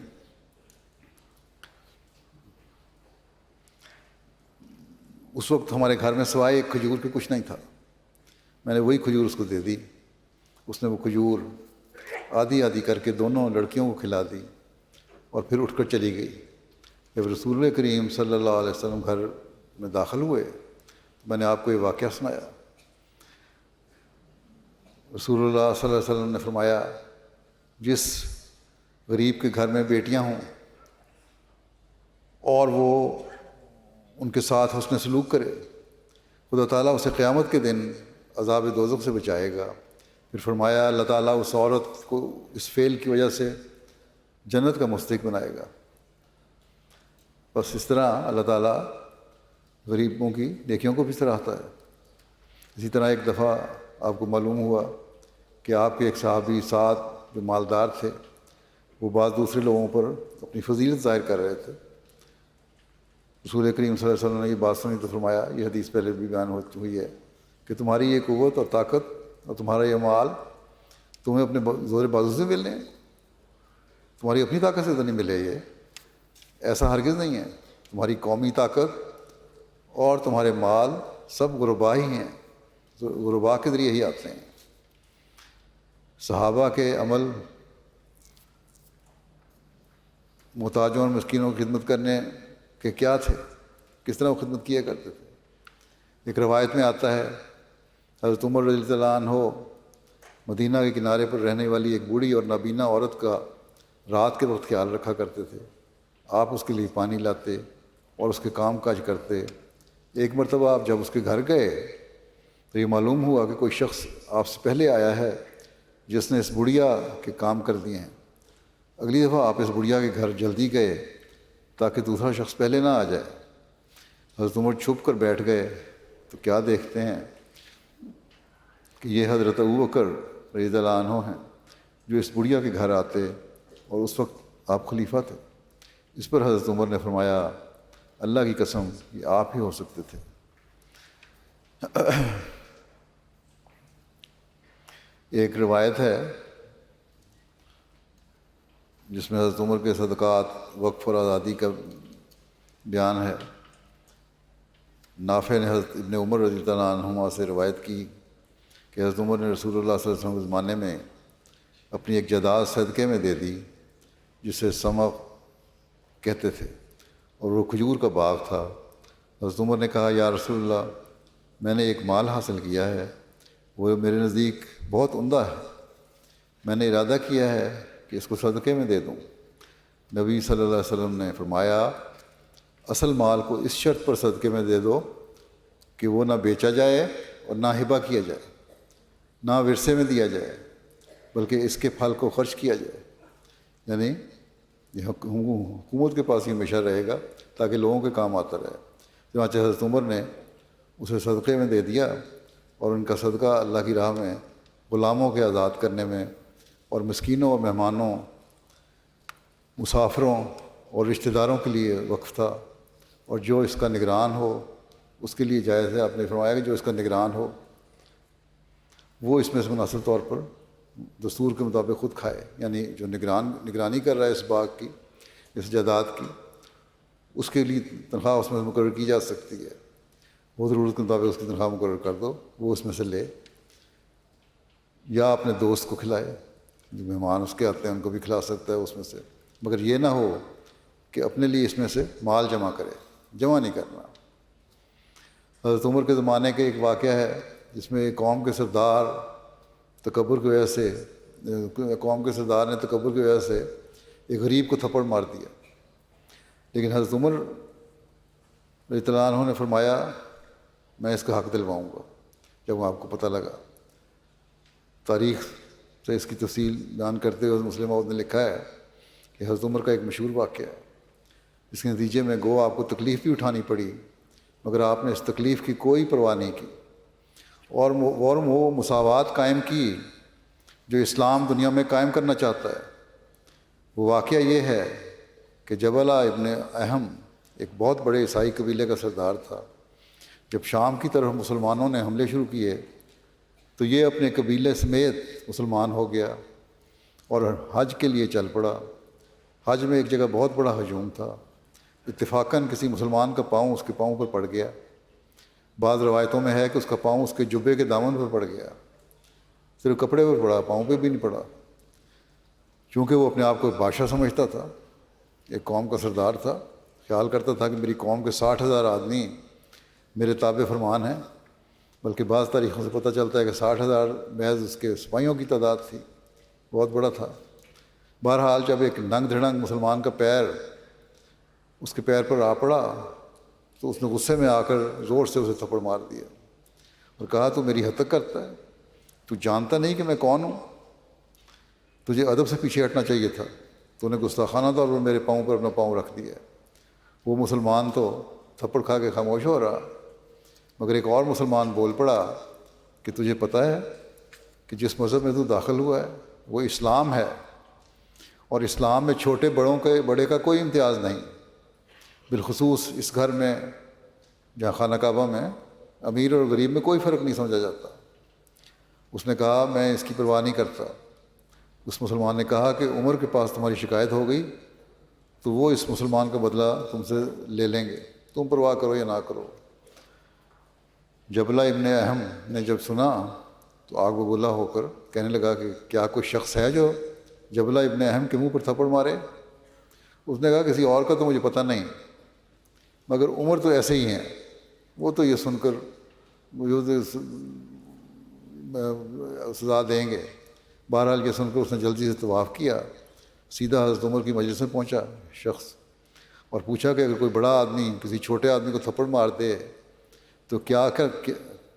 [SPEAKER 2] اس وقت ہمارے گھر میں سوائے ایک کھجور کے کچھ نہیں تھا۔ میں نے وہی کھجور اس کو دے دی، اس نے وہ کھجور آدھی آدھی کر کے دونوں لڑکیوں کو کھلا دی اور پھر اٹھ کر چلی گئی۔ جب رسول کریم صلی اللہ علیہ وسلم گھر میں داخل ہوئے تو میں نے آپ کو یہ واقعہ سنایا۔ رسول اللہ صلی اللہ علیہ وسلم نے فرمایا جس غریب کے گھر میں بیٹیاں ہوں اور وہ ان کے ساتھ حسن سلوک کرے، خدا تعالیٰ اسے قیامت کے دن عذاب دوزخ سے بچائے گا۔ پھر فرمایا اللہ تعالیٰ اس عورت کو اس فعل کی وجہ سے جنت کا مستحق بنائے گا۔ بس اس طرح اللہ تعالیٰ غریبوں کی نیکیوں کو بھی سراہتا ہے۔ اسی طرح ایک دفعہ آپ کو معلوم ہوا کہ آپ کے ایک صحابی ساتھ جو مالدار تھے، وہ بعض دوسرے لوگوں پر اپنی فضیلت ظاہر کر رہے تھے۔ رسول کریم صلی اللہ علیہ وسلم نے یہ بات سنی تو فرمایا، یہ حدیث پہلے بھی بیان ہوئی ہے کہ تمہاری یہ قوت اور طاقت اور تمہارا یہ مال تمہیں اپنے زور بازو سے ملنے ہیں، تمہاری اپنی طاقت سے تو نہیں ملے۔ یہ ایسا ہرگز نہیں ہے۔ تمہاری قومی طاقت اور تمہارے مال سب غربا ہی ہیں، غربا کے ذریعے ہی آتے ہیں۔ صحابہ کے عمل محتاجوں اور مسکینوں کی خدمت کرنے کے کیا تھے، کس طرح وہ خدمت کیا کرتے تھے۔ ایک روایت میں آتا ہے حضرت عمر رضی اللہ عنہ مدینہ کے کنارے پر رہنے والی ایک بوڑھی اور نابینا عورت کا رات کے وقت خیال رکھا کرتے تھے۔ آپ اس کے لیے پانی لاتے اور اس کے کام کاج کرتے۔ ایک مرتبہ آپ جب اس کے گھر گئے تو یہ معلوم ہوا کہ کوئی شخص آپ سے پہلے آیا ہے جس نے اس بڑھیا کے کام کر دیے ہیں۔ اگلی دفعہ آپ اس بڑھیا کے گھر جلدی گئے تاکہ دوسرا شخص پہلے نہ آ جائے۔ حضرت عمر چھپ کر بیٹھ گئے تو کیا دیکھتے ہیں کہ یہ حضرت ابوبکر رضی اللہ عنہ ہیں جو اس بڑھیا کے گھر آتے، اور اس وقت آپ خلیفہ تھے۔ اس پر حضرت عمر نے فرمایا اللہ کی قسم یہ آپ ہی ہو سکتے تھے۔ ایک روایت ہے جس میں حضرت عمر کے صدقات، وقف اور آزادی کا بیان ہے۔ نافع نے حضرت ابن عمر رضی اللہ عنہما سے روایت کی کہ حضرت عمر نے رسول اللہ صلی اللہ علیہ وسلم کے زمانے میں اپنی ایک جائیداد صدقے میں دے دی جسے سمق کہتے تھے، اور وہ کھجور کا باغ تھا۔ حضرت عمر نے کہا، یا رسول اللہ، میں نے ایک مال حاصل کیا ہے، وہ میرے نزدیک بہت عمدہ ہے، میں نے ارادہ کیا ہے کہ اس کو صدقے میں دے دوں۔ نبی صلی اللہ علیہ وسلم نے فرمایا، اصل مال کو اس شرط پر صدقے میں دے دو کہ وہ نہ بیچا جائے اور نہ ہبہ کیا جائے، نہ ورثے میں دیا جائے، بلکہ اس کے پھل کو خرچ کیا جائے۔ یعنی یہ حکومت کے پاس ہی ہمیشہ رہے گا تاکہ لوگوں کے کام آتا رہے۔ چنانچہ حضرت عمر نے اسے صدقے میں دے دیا، اور ان کا صدقہ اللہ کی راہ میں غلاموں کے آزاد کرنے میں اور مسکینوں اور مہمانوں، مسافروں اور رشتہ داروں کے لیے وقف تھا، اور جو اس کا نگران ہو اس کے لیے جائز ہے۔ آپ نے فرمایا کہ جو اس کا نگران ہو وہ اس میں سے مناسب طور پر دستور کے مطابق خود کھائے، یعنی جو نگرانی کر رہا ہے اس باغ کی، اس جائیداد کی، اس کے لیے تنخواہ اس میں مقرر کی جا سکتی ہے، وہ ضرورت کے مطابق اس کی تنخواہ مقرر کر دو، وہ اس میں سے لے، یا اپنے دوست کو کھلائے، جو مہمان اس کے آتے ہیں ان کو بھی کھلا سکتا ہے اس میں سے، مگر یہ نہ ہو کہ اپنے لیے اس میں سے مال جمع کرے، جمع نہیں کرنا۔ حضرت عمر کے زمانے کا ایک واقعہ ہے جس میں قوم کے سردار نے تکبر کی وجہ سے ایک غریب کو تھپڑ مار دیا، لیکن حضرت عمر رضی اللہ عنہ نے فرمایا، میں اس کا حق دلواؤں گا۔ جب آپ کو پتہ لگا، تاریخ سے اس کی تفصیل بیان کرتے ہوئے مسلم موعود نے لکھا ہے کہ حضرت عمر کا ایک مشہور واقعہ ہے، اس کے نتیجے میں گو آپ کو تکلیف بھی اٹھانی پڑی، مگر آپ نے اس تکلیف کی کوئی پرواہ نہیں کی، اور وہ مساوات قائم کی جو اسلام دنیا میں قائم کرنا چاہتا ہے۔ وہ واقعہ یہ ہے کہ جبلہ ابن اہم ایک بہت بڑے عیسائی قبیلے کا سردار تھا۔ جب شام کی طرف مسلمانوں نے حملے شروع کیے تو یہ اپنے قبیلے سمیت مسلمان ہو گیا اور حج کے لیے چل پڑا۔ حج میں ایک جگہ بہت بڑا ہجوم تھا، اتفاقاً کسی مسلمان کا پاؤں اس کے پاؤں پر پڑ گیا۔ بعض روایتوں میں ہے کہ اس کا پاؤں اس کے جبے کے دامن پر پڑ گیا، صرف کپڑے پر پڑا، پاؤں پہ بھی نہیں پڑا، چونکہ وہ اپنے آپ کو بادشاہ سمجھتا تھا، ایک قوم کا سردار تھا، خیال کرتا تھا کہ میری قوم کے 60,000 آدمی میرے تابع فرمان ہیں، بلکہ بعض تاریخوں سے پتہ چلتا ہے کہ 60,000 محض اس کے سپاہیوں کی تعداد تھی، بہت بڑا تھا۔ بہرحال جب ایک ننگ دھڑنگ مسلمان کا پیر اس کے پیر پر آ پڑا تو اس نے غصے میں آ کر زور سے اسے تھپڑ مار دیا اور کہا، تو میری حد تک کرتا ہے، تو جانتا نہیں کہ میں کون ہوں؟ تجھے ادب سے پیچھے ہٹنا چاہیے تھا، تو نے گستاخانہ طور پر میرے پاؤں پر اپنا پاؤں رکھ دیا۔ وہ مسلمان تو تھپڑ کھا کے خاموش ہو رہا، مگر ایک اور مسلمان بول پڑا کہ تجھے پتہ ہے کہ جس مذہب میں تو داخل ہوا ہے وہ اسلام ہے، اور اسلام میں چھوٹے بڑے کا کوئی امتیاز نہیں، بالخصوص اس گھر میں جہاں خانہ کعبہ میں امیر اور غریب میں کوئی فرق نہیں سمجھا جاتا۔ اس نے کہا، میں اس کی پرواہ نہیں کرتا۔ اس مسلمان نے کہا کہ عمر کے پاس تمہاری شکایت ہو گئی تو وہ اس مسلمان کا بدلہ تم سے لے لیں گے، تم پرواہ کرو یا نہ کرو۔ جبلہ ابن اہم نے جب سنا تو آگ بگولا ہو کر کہنے لگا کہ کیا کوئی شخص ہے جو جبلہ ابن اہم کے منہ پر تھپڑ مارے؟ اس نے کہا، کسی اور کا تو مجھے پتہ نہیں، مگر عمر تو ایسے ہی ہیں، وہ تو یہ سن کر مجھے سزا دیں گے۔ بہرحال یہ سن کر اس نے جلدی سے طواف کیا، سیدھا حضرت عمر کی مجلس میں پہنچا شخص اور پوچھا کہ اگر کوئی بڑا آدمی کسی چھوٹے آدمی کو تھپڑ مار دے تو کیا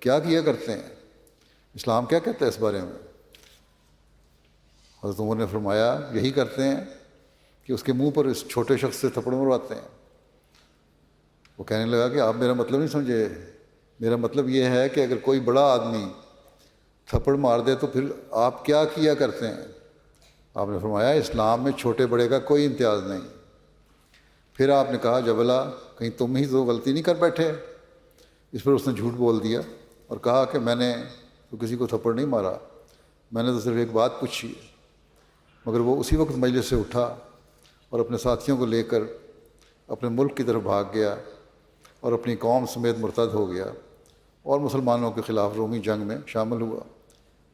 [SPEAKER 2] کیا کرتے ہیں؟ اسلام کیا کہتا ہے اس بارے میں؟ حضرت عمر نے فرمایا، یہی کرتے ہیں کہ اس کے منہ پر اس چھوٹے شخص سے تھپڑ مرواتے ہیں۔ وہ کہنے لگا کہ آپ میرا مطلب نہیں سمجھے، میرا مطلب یہ ہے کہ اگر کوئی بڑا آدمی تھپڑ مار دے تو پھر آپ کیا کیا کرتے ہیں؟ آپ نے فرمایا، اسلام میں چھوٹے بڑے کا کوئی امتیاز نہیں۔ پھر آپ نے کہا، جبلہ کہیں تم ہی تو غلطی نہیں کر بیٹھے؟ اس پر اس نے جھوٹ بول دیا اور کہا کہ میں نے تو کسی کو تھپڑ نہیں مارا، میں نے تو صرف ایک بات پوچھی ہے، مگر وہ اسی وقت مجلس سے اٹھا اور اپنے ساتھیوں کو لے کر اپنے ملک کی طرف بھاگ گیا اور اپنی قوم سمیت مرتد ہو گیا اور مسلمانوں کے خلاف رومی جنگ میں شامل ہوا،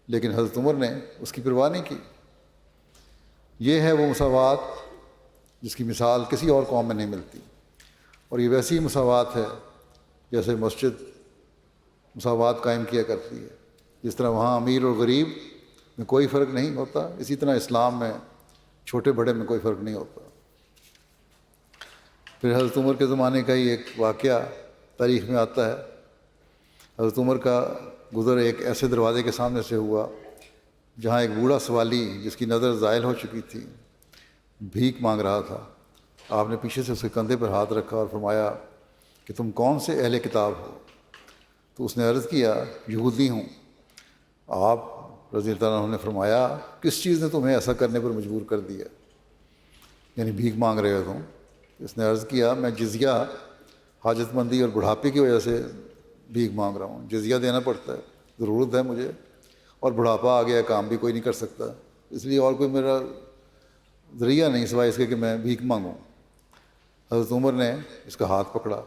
[SPEAKER 2] لیکن حضرت عمر نے اس کی پرواہ نہیں کی۔ یہ ہے وہ مساوات جس کی مثال کسی اور قوم میں نہیں ملتی، اور یہ ویسی مساوات ہے جیسے مسجد مساوات قائم کیا کرتی ہے۔ جس طرح وہاں امیر اور غریب میں کوئی فرق نہیں ہوتا، اسی طرح اسلام میں چھوٹے بڑے میں کوئی فرق نہیں ہوتا۔ پھر حضرت عمر کے زمانے کا ہی ایک واقعہ تاریخ میں آتا ہے۔ حضرت عمر کا گزر ایک ایسے دروازے کے سامنے سے ہوا جہاں ایک بوڑھا سوالی جس کی نظر زائل ہو چکی تھی بھیک مانگ رہا تھا۔ آپ نے پیچھے سے اس کے کندھے پر ہاتھ رکھا اور فرمایا کہ تم کون سے اہل کتاب ہو؟ تو اس نے عرض کیا یہودی ہوں۔ آپ رضی اللہ عنہ نے فرمایا کس چیز نے تمہیں ایسا کرنے پر مجبور کر دیا، یعنی بھیک مانگ رہے ہو تم؟ اس نے عرض کیا میں جزیہ حاجت مندی اور بڑھاپے کی وجہ سے بھیک مانگ رہا ہوں، جزیہ دینا پڑتا ہے، ضرورت ہے مجھے، اور بڑھاپا آ گیا، کام بھی کوئی نہیں کر سکتا، اس لیے اور کوئی میرا ذریعہ نہیں سوائے اس کے کہ میں بھیک مانگوں۔ حضرت عمر نے اس کا ہاتھ پکڑا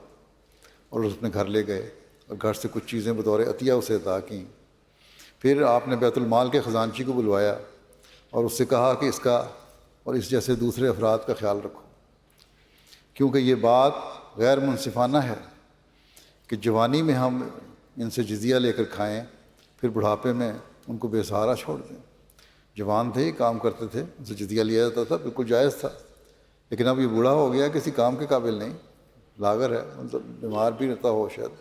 [SPEAKER 2] اور اس اپنے گھر لے گئے اور گھر سے کچھ چیزیں بطور عطیہ اسے عطا کیں۔ پھر آپ نے بیت المال کے خزانچی کو بلوایا اور اس سے کہا کہ اس کا اور اس جیسے دوسرے افراد کا خیال رکھو، کیونکہ یہ بات غیر منصفانہ ہے کہ جوانی میں ہم ان سے جزیہ لے کر کھائیں، پھر بڑھاپے میں ان کو بے سہارا چھوڑ دیں۔ جوان تھے، کام کرتے تھے، ان سے جزیہ لیا جاتا تھا، بالکل جائز تھا، لیکن اب یہ بوڑھا ہو گیا، کسی کام کے قابل نہیں، لاغر ہے، مطلب بیمار بھی رہتا ہو شاید،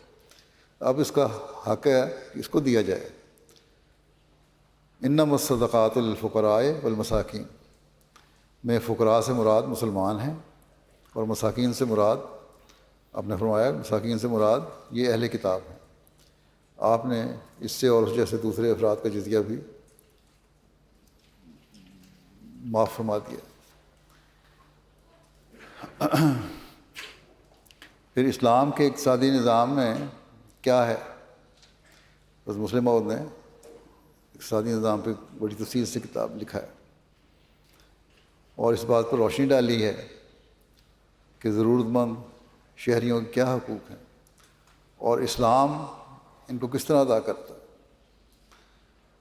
[SPEAKER 2] اب اس کا حق ہے کہ اس کو دیا جائے۔ انما الصدقات للفقراء والمساکین، میں فقراء سے مراد مسلمان ہیں اور مساکین سے مراد، آپ نے فرمایا مساکین سے مراد یہ اہل کتاب ہیں۔ آپ نے اس سے اور اس جیسے دوسرے افراد کا جزیہ بھی معاف فرما دیا۔ پھر اسلام کے اقتصادی نظام میں کیا ہے؟ بس مسلم موعود نے اقتصادی نظام پہ بڑی تفصیل سے کتاب لکھا ہے اور اس بات پر روشنی ڈالی ہے کہ ضرورت مند شہریوں کے کیا حقوق ہیں اور اسلام ان کو کس طرح ادا کرتا ہے۔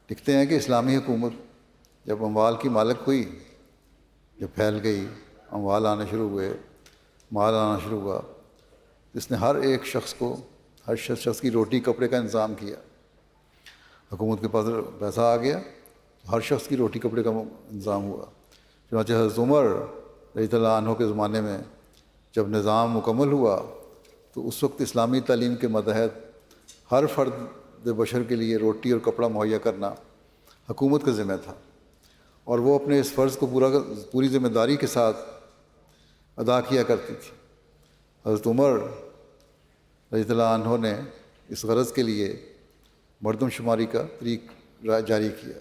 [SPEAKER 2] لکھتے ہیں کہ اسلامی حکومت جب اموال کی مالک ہوئی، جب پھیل گئی، اموال آنے شروع ہوئے، مال آنا شروع ہوا، اس نے ہر ایک شخص کو، ہر شخص کی روٹی کپڑے کا انتظام کیا۔ حکومت کے پاس پیسہ آ گیا، ہر شخص کی روٹی کپڑے کا انتظام ہوا۔ چنانچہ حضرت عمر رضی اللہ عنہ کے زمانے میں جب نظام مکمل ہوا تو اس وقت اسلامی تعلیم کے ماتحت ہر فرد بشر کے لیے روٹی اور کپڑا مہیا کرنا حکومت کا ذمہ تھا، اور وہ اپنے اس فرض کو پوری ذمہ داری کے ساتھ ادا کیا کرتی تھی۔ حضرت عمر رضی اللہ عنہ نے اس غرض کے لیے مردم شماری کا طریق جاری کیا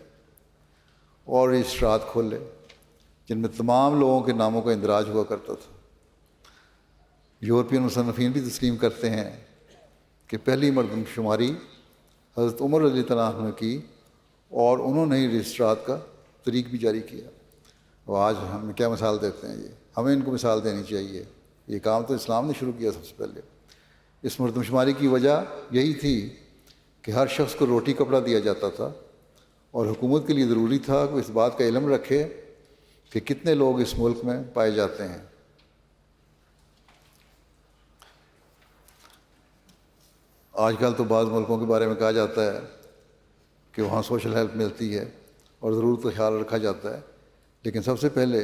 [SPEAKER 2] اور رجسٹرات کھولے جن میں تمام لوگوں کے ناموں کا اندراج ہوا کرتا تھا۔ یورپین مصنفین بھی تسلیم کرتے ہیں کہ پہلی مردم شماری حضرت عمر رضی اللہ عنہ کی، اور انہوں نے ہی رجسٹرات کا طریق بھی جاری کیا۔ اور آج ہم کیا مثال دیتے ہیں، ہمیں ان کو مثال دینی چاہیے، یہ کام تو اسلام نے شروع کیا سب سے پہلے۔ اس مردم شماری کی وجہ یہی تھی کہ ہر شخص کو روٹی کپڑا دیا جاتا تھا، اور حکومت کے لیے ضروری تھا کہ اس بات کا علم رکھے کہ کتنے لوگ اس ملک میں پائے جاتے ہیں۔ آج کل تو بعض ملکوں کے بارے میں کہا جاتا ہے کہ وہاں سوشل ہیلپ ملتی ہے اور ضرورت کا خیال رکھا جاتا ہے، لیکن سب سے پہلے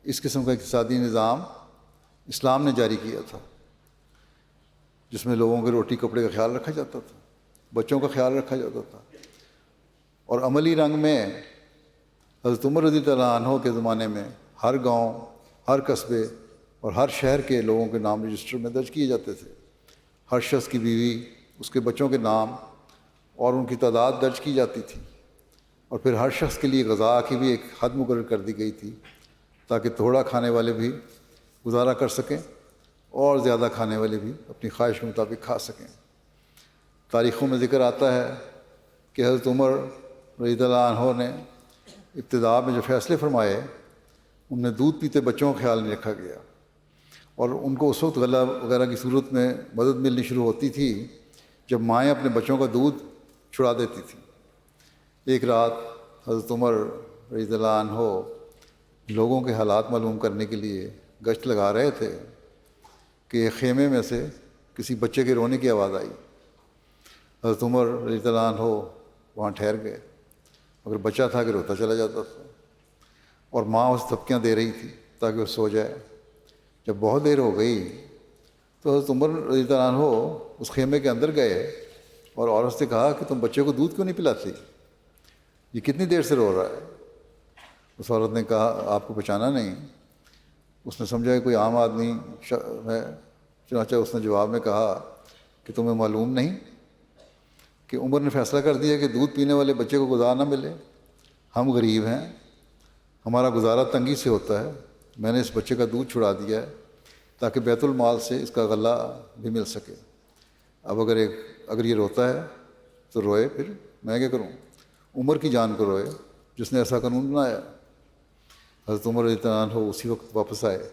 [SPEAKER 2] اس قسم کا اقتصادی نظام اسلام نے جاری کیا تھا، جس میں لوگوں کے روٹی کپڑے کا خیال رکھا جاتا تھا، بچوں کا خیال رکھا جاتا تھا، اور عملی رنگ میں حضرت عمر رضی اللہ عنہ کے زمانے میں ہر گاؤں، ہر قصبے اور ہر شہر کے لوگوں کے نام رجسٹر میں درج کیے جاتے تھے۔ ہر شخص کی بیوی، اس کے بچوں کے نام اور ان کی تعداد درج کی جاتی تھی، اور پھر ہر شخص کے لیے غذا کی بھی ایک حد مقرر کر دی گئی تھی تاکہ تھوڑا کھانے والے بھی گزارا کر سکیں اور زیادہ کھانے والے بھی اپنی خواہش کے مطابق کھا سکیں۔ تاریخوں میں ذکر آتا ہے کہ حضرت عمر رضی اللہ عنہ نے ابتدا میں جو فیصلے فرمائے ان میں دودھ پیتے بچوں کا خیال نہیں رکھا گیا، اور ان کو اس وقت غلہ وغیرہ کی صورت میں مدد ملنی شروع ہوتی تھی جب مائیں اپنے بچوں کا دودھ چھڑا دیتی تھیں۔ ایک رات حضرت عمر رضی اللہ عنہ لوگوں کے حالات معلوم کرنے کے لیے گشت لگا رہے تھے کہ ایک خیمے میں سے کسی بچے کے رونے کی آواز آئی۔ حضرت عمر رضی اللہ عنہ وہاں ٹھہر گئے، مگر بچہ تھا کہ روتا چلا جاتا تھا، اور ماں اس تھپکیاں دے رہی تھی تاکہ وہ سو جائے۔ جب بہت دیر ہو گئی تو حضرت عمر رضی اللہ عنہ اس خیمے کے اندر گئے اور عورت سے کہا کہ تم بچے کو دودھ کیوں نہیں پلاتی، یہ کتنی دیر سے رو رہا ہے؟ اس عورت نے کہا آپ کو پہچانا نہیں؟ اس نے سمجھا کہ کوئی عام آدمی ہے، چنانچہ اس نے جواب میں کہا کہ تمہیں معلوم نہیں کہ عمر نے فیصلہ کر دیا کہ دودھ پینے والے بچے کو گزارا نہ ملے؟ ہم غریب ہیں، ہمارا گزارا تنگی سے ہوتا ہے، میں نے اس بچے کا دودھ چھڑا دیا ہے تاکہ بیت المال سے اس کا غلہ بھی مل سکے۔ اب اگر یہ روتا ہے تو روئے، پھر میں کیا کروں؟ عمر کی جان کو روئے جس نے ایسا قانون بنایا۔ حضرت عمر رضی اللہ عنہ اسی وقت واپس آئے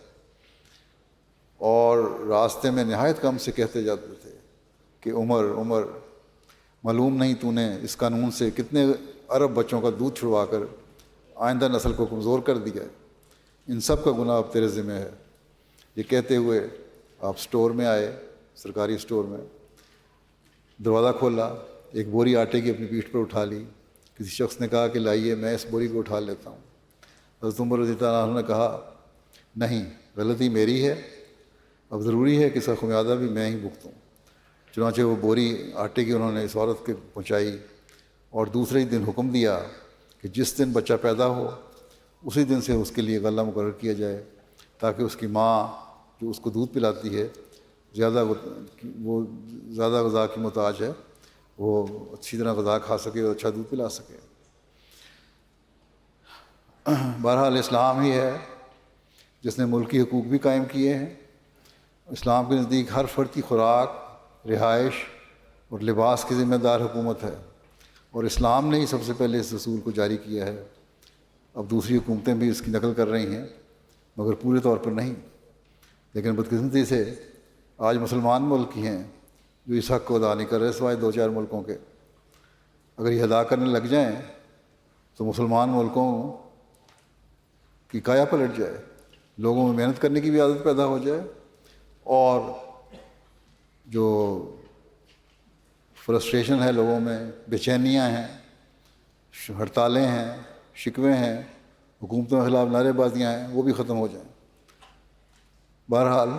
[SPEAKER 2] اور راستے میں نہایت کم سے کہتے جاتے تھے کہ عمر عمر، معلوم نہیں تو نے اس قانون سے کتنے ارب بچوں کا دودھ چھڑوا کر آئندہ نسل کو کمزور کر دیا ہے، ان سب کا گناہ اب تیرے ذمہ ہے۔ یہ کہتے ہوئے آپ سٹور میں آئے، سرکاری سٹور میں، دروازہ کھولا، ایک بوری آٹے کی اپنی پیٹھ پر اٹھا لی۔ کسی شخص نے کہا کہ لائیے میں اس بوری کو اٹھا لیتا ہوں۔ حضرت عمر رضی اللہ عنہ نے کہا نہیں، غلطی میری ہے، اب ضروری ہے کہ اس کا خمیازہ بھی میں ہی بھگتوں۔ چنانچہ وہ بوری آٹے کی انہوں نے اس عورت کے پہنچائی اور دوسرے ہی دن حکم دیا کہ جس دن بچہ پیدا ہو اسی دن سے اس کے لیے غلہ مقرر کیا جائے تاکہ اس کی ماں جو اس کو دودھ پلاتی ہے وہ زیادہ غذا کی محتاج ہے، وہ اچھی طرح غذا کھا سکے اور اچھا دودھ پلا سکے۔ بہرحال اسلام ہی ہے جس نے ملکی حقوق بھی قائم کیے ہیں۔ اسلام کے نزدیک ہر فرد کی خوراک، رہائش اور لباس کی ذمہ دار حکومت ہے، اور اسلام نے ہی سب سے پہلے اس اصول کو جاری کیا ہے۔ اب دوسری حکومتیں بھی اس کی نقل کر رہی ہیں مگر پورے طور پر نہیں، لیکن بدقسمتی سے آج مسلمان ملک ہی ہیں جو اس حق کو ادا نہیں کر رہے سوائے 2-4 ملکوں کے۔ اگر یہ ادا کرنے لگ جائیں تو مسلمان ملکوں کی کایا پلٹ جائے، لوگوں میں محنت کرنے کی بھی عادت پیدا ہو جائے، اور جو فرسٹریشن ہے لوگوں میں، بے چینیاں ہیں، ہڑتالیں ہیں، شکوے ہیں، حکومتوں کے خلاف نعرے بازیاں ہیں، وہ بھی ختم ہو جائیں۔ بہرحال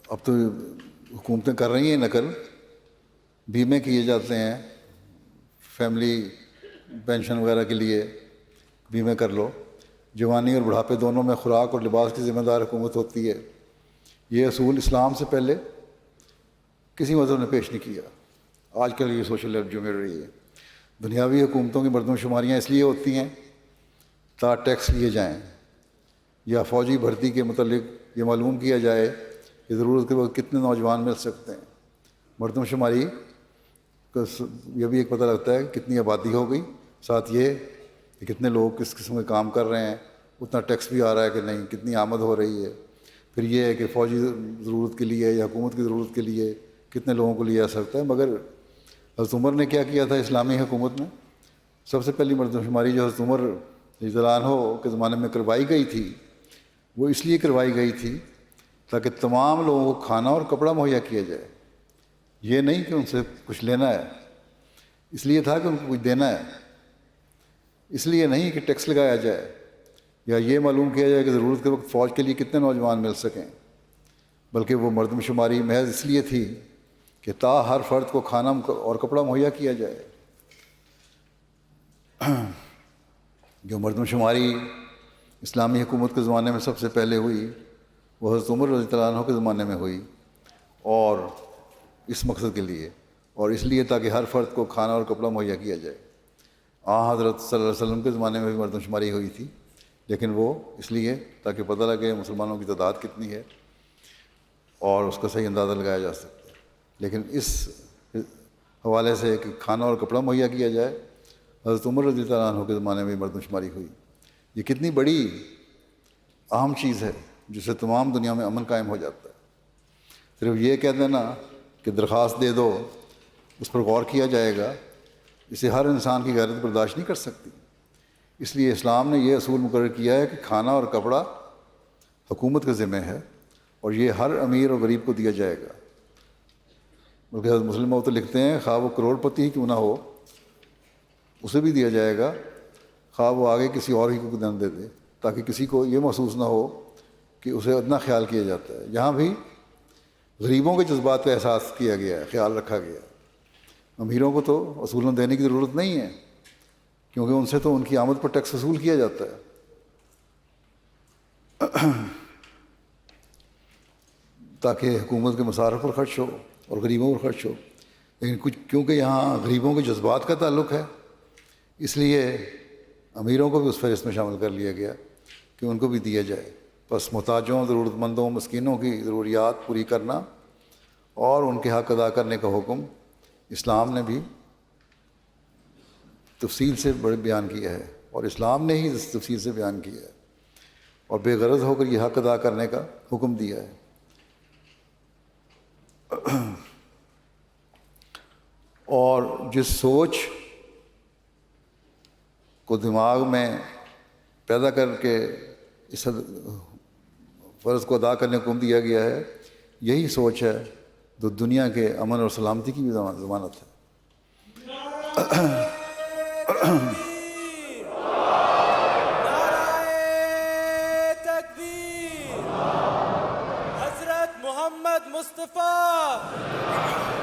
[SPEAKER 2] اب تو حکومتیں کر رہی ہیں نقل، بیمے کیے جاتے ہیں، فیملی پینشن وغیرہ کے لیے بیمے کر لو، جوانی اور بڑھاپے دونوں میں خوراک اور لباس کی ذمہ دار حکومت ہوتی ہے۔ یہ اصول اسلام سے پہلے کسی مذہب نے پیش نہیں کیا۔ آج کل یہ سوشل جو مل رہی ہے، دنیاوی حکومتوں کی مردم شماریاں اس لیے ہوتی ہیں تاکہ ٹیکس لیے جائیں، یا فوجی بھرتی کے متعلق یہ معلوم کیا جائے کہ ضرورت کے وقت کتنے نوجوان مل سکتے ہیں۔ مردم شماری کا یہ بھی ایک پتہ لگتا ہے کہ کتنی آبادی ہو گئی، ساتھ یہ کہ کتنے لوگ کس قسم کے کام کر رہے ہیں، اتنا ٹیکس بھی آ رہا ہے کہ نہیں، کتنی آمد ہو رہی ہے۔ پھر یہ ہے کہ فوجی ضرورت کے لیے یا حکومت کی ضرورت کے لیے کتنے لوگوں کو لیا سکتا ہے۔ مگر حضرت عمر نے کیا کیا تھا اسلامی حکومت میں؟ سب سے پہلی مردم شماری جو حضرت عمر رضی اللہ عنہ کے زمانے میں کروائی گئی تھی، وہ اس لیے کروائی گئی تھی تاکہ تمام لوگوں کو کھانا اور کپڑا مہیا کیا جائے۔ یہ نہیں کہ ان سے کچھ لینا ہے، اس لیے تھا کہ ان کو کچھ دینا ہے، اس لیے نہیں کہ ٹیکس لگایا جائے یا یہ معلوم کیا جائے کہ ضرورت کے وقت فوج کے لیے کتنے نوجوان مل سکیں، بلکہ وہ مردم شماری محض اس لیے تھی کہ ہر فرد کو کھانا اور کپڑا مہیا کیا جائے۔ جو مردم شماری اسلامی حکومت کے زمانے میں سب سے پہلے ہوئی وہ حضرت عمر رضی اللہ عنہ کے زمانے میں ہوئی، اور اس مقصد کے لیے، اور اس لیے تاکہ ہر فرد کو کھانا اور کپڑا مہیا کیا جائے۔ حضرت صلی اللہ علیہ وسلم کے زمانے میں بھی مردم شماری ہوئی تھی، لیکن وہ اس لیے تاکہ پتہ لگے مسلمانوں کی تعداد کتنی ہے اور اس کا صحیح اندازہ لگایا جا سکتا ہے۔ لیکن اس حوالے سے کہ کھانا اور کپڑا مہیا کیا جائے، حضرت عمر رضی اللہ عنہ کے زمانے میں مردم شماری ہوئی۔ یہ کتنی بڑی اہم چیز ہے جس سے تمام دنیا میں امن قائم ہو جاتا ہے۔ صرف یہ کہہ دینا کہ درخواست دے دو، اس پر غور کیا جائے گا، اسے ہر انسان کی غیرت برداشت نہیں کر سکتی۔ اس لیے اسلام نے یہ اصول مقرر کیا ہے کہ کھانا اور کپڑا حکومت کا ذمہ ہے اور یہ ہر امیر اور غریب کو دیا جائے گا۔ بلکہ حضرت مسلم موت لکھتے ہیں خواہ وہ کروڑ پتی ہی کیوں نہ ہو اسے بھی دیا جائے گا، خواہ وہ آگے کسی اور ہی کو دن دے دے، تاکہ کسی کو یہ محسوس نہ ہو کہ اسے ادنا خیال کیا جاتا ہے۔ یہاں بھی غریبوں کے جذبات کا احساس کیا گیا ہے، خیال رکھا گیا ہے۔ امیروں کو تو اصولاً دینے کی ضرورت نہیں ہے، کیونکہ ان سے تو ان کی آمد پر ٹیکس وصول کیا جاتا ہے۔ تاکہ حکومت کے مصارف پر خرچ ہو اور غریبوں پر خرچ ہو، لیکن کچھ کیونکہ یہاں غریبوں کے جذبات کا تعلق ہے، اس لیے امیروں کو بھی اس فہرست میں شامل کر لیا گیا کہ ان کو بھی دیا جائے۔ بس محتاجوں، ضرورت مندوں، مسکینوں کی ضروریات پوری کرنا اور ان کے حق ادا کرنے کا حکم اسلام نے بھی تفصیل سے بڑے بیان کیا ہے، اور اسلام نے ہی اس تفصیل سے بیان کیا ہے اور بے غرض ہو کر یہ حق ادا کرنے کا حکم دیا ہے۔ اور جس سوچ کو دماغ میں پیدا کر کے اس فرض کو ادا کرنے کا حکم دیا گیا ہے، یہی سوچ ہے جو دنیا کے امن اور سلامتی کی بھی ضمانت ہے۔
[SPEAKER 1] حضرت محمد مصطفیٰ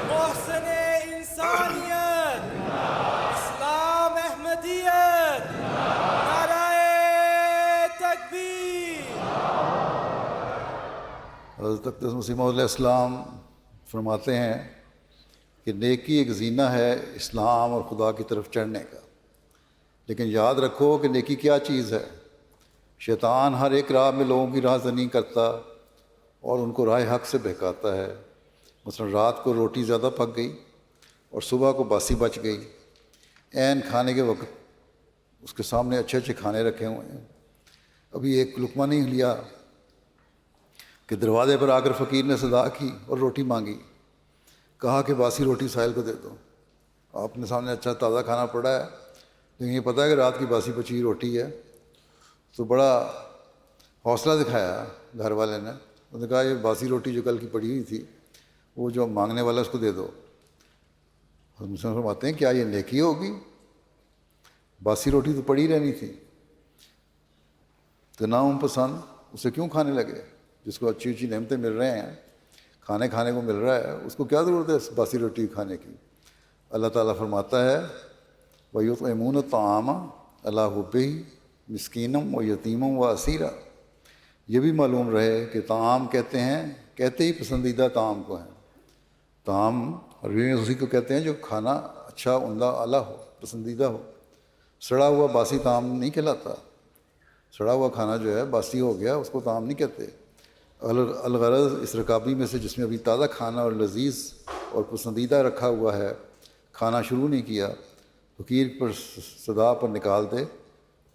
[SPEAKER 1] محسن انسانیت، اسلام احمدیت، نعرہ تکبیر۔
[SPEAKER 2] حضرت اقدس مسیح موعود علیہ السلام فرماتے ہیں کہ نیکی ایک زینہ ہے اسلام اور خدا کی طرف چڑھنے کا، لیکن یاد رکھو کہ نیکی کیا چیز ہے۔ شیطان ہر ایک راہ میں لوگوں کی راہ زنی کرتا اور ان کو راہ حق سے بہکاتا ہے۔ مثلا رات کو روٹی زیادہ پک گئی اور صبح کو باسی بچ گئی، عین کھانے کے وقت اس کے سامنے اچھے اچھے کھانے رکھے ہوئے ہیں، ابھی ایک لقمہ نہیں لیا کہ دروازے پر آ کر فقیر نے صدا کی اور روٹی مانگی، کہا کہ باسی روٹی سائل کو دے دو۔ آپ نے سامنے اچھا تازہ کھانا پڑا ہے، لیکن یہ پتہ ہے کہ رات کی باسی بچی روٹی ہے، تو بڑا حوصلہ دکھایا گھر والے نے، انہوں نے کہا یہ باسی روٹی جو کل کی پڑی ہوئی تھی وہ جو مانگنے والا اس کو دے دو۔ ہم مسلم فرماتے ہیں کیا یہ نیکی ہوگی؟ باسی روٹی تو پڑی رہنی تھی، تو نام پسند اسے کیوں کھانے لگے؟ جس کو اچھی اچھی نعمتیں مل رہے ہیں، کھانے کو مل رہا ہے، اس کو کیا ضرورت ہے باسی روٹی کھانے کی؟ اللہ تعالیٰ فرماتا ہے وَيُطْعِمُونَ الطَّعَامَ عَلَىٰ حُبِّهِ مِسْكِینًا وَیَتِیمًا وَأَسِیرًا۔ یہ بھی معلوم رہے کہ طعام کہتے ہی پسندیدہ طعام کو ہیں۔ طعام عربی میں اسی کو کہتے ہیں جو کھانا اچھا، عمدہ، اعلیٰ ہو، پسندیدہ ہو۔ سڑا ہوا باسی طعام نہیں کہلاتا۔ سڑا ہوا کھانا جو ہے باسی ہو گیا، اس کو طعام نہیں کہتے۔ الغرض اس رکابی میں سے جس میں ابھی تازہ کھانا اور لذیذ اور پسندیدہ رکھا ہوا ہے، کھانا شروع نہیں کیا، فقیر پر صدا پر نکال دے،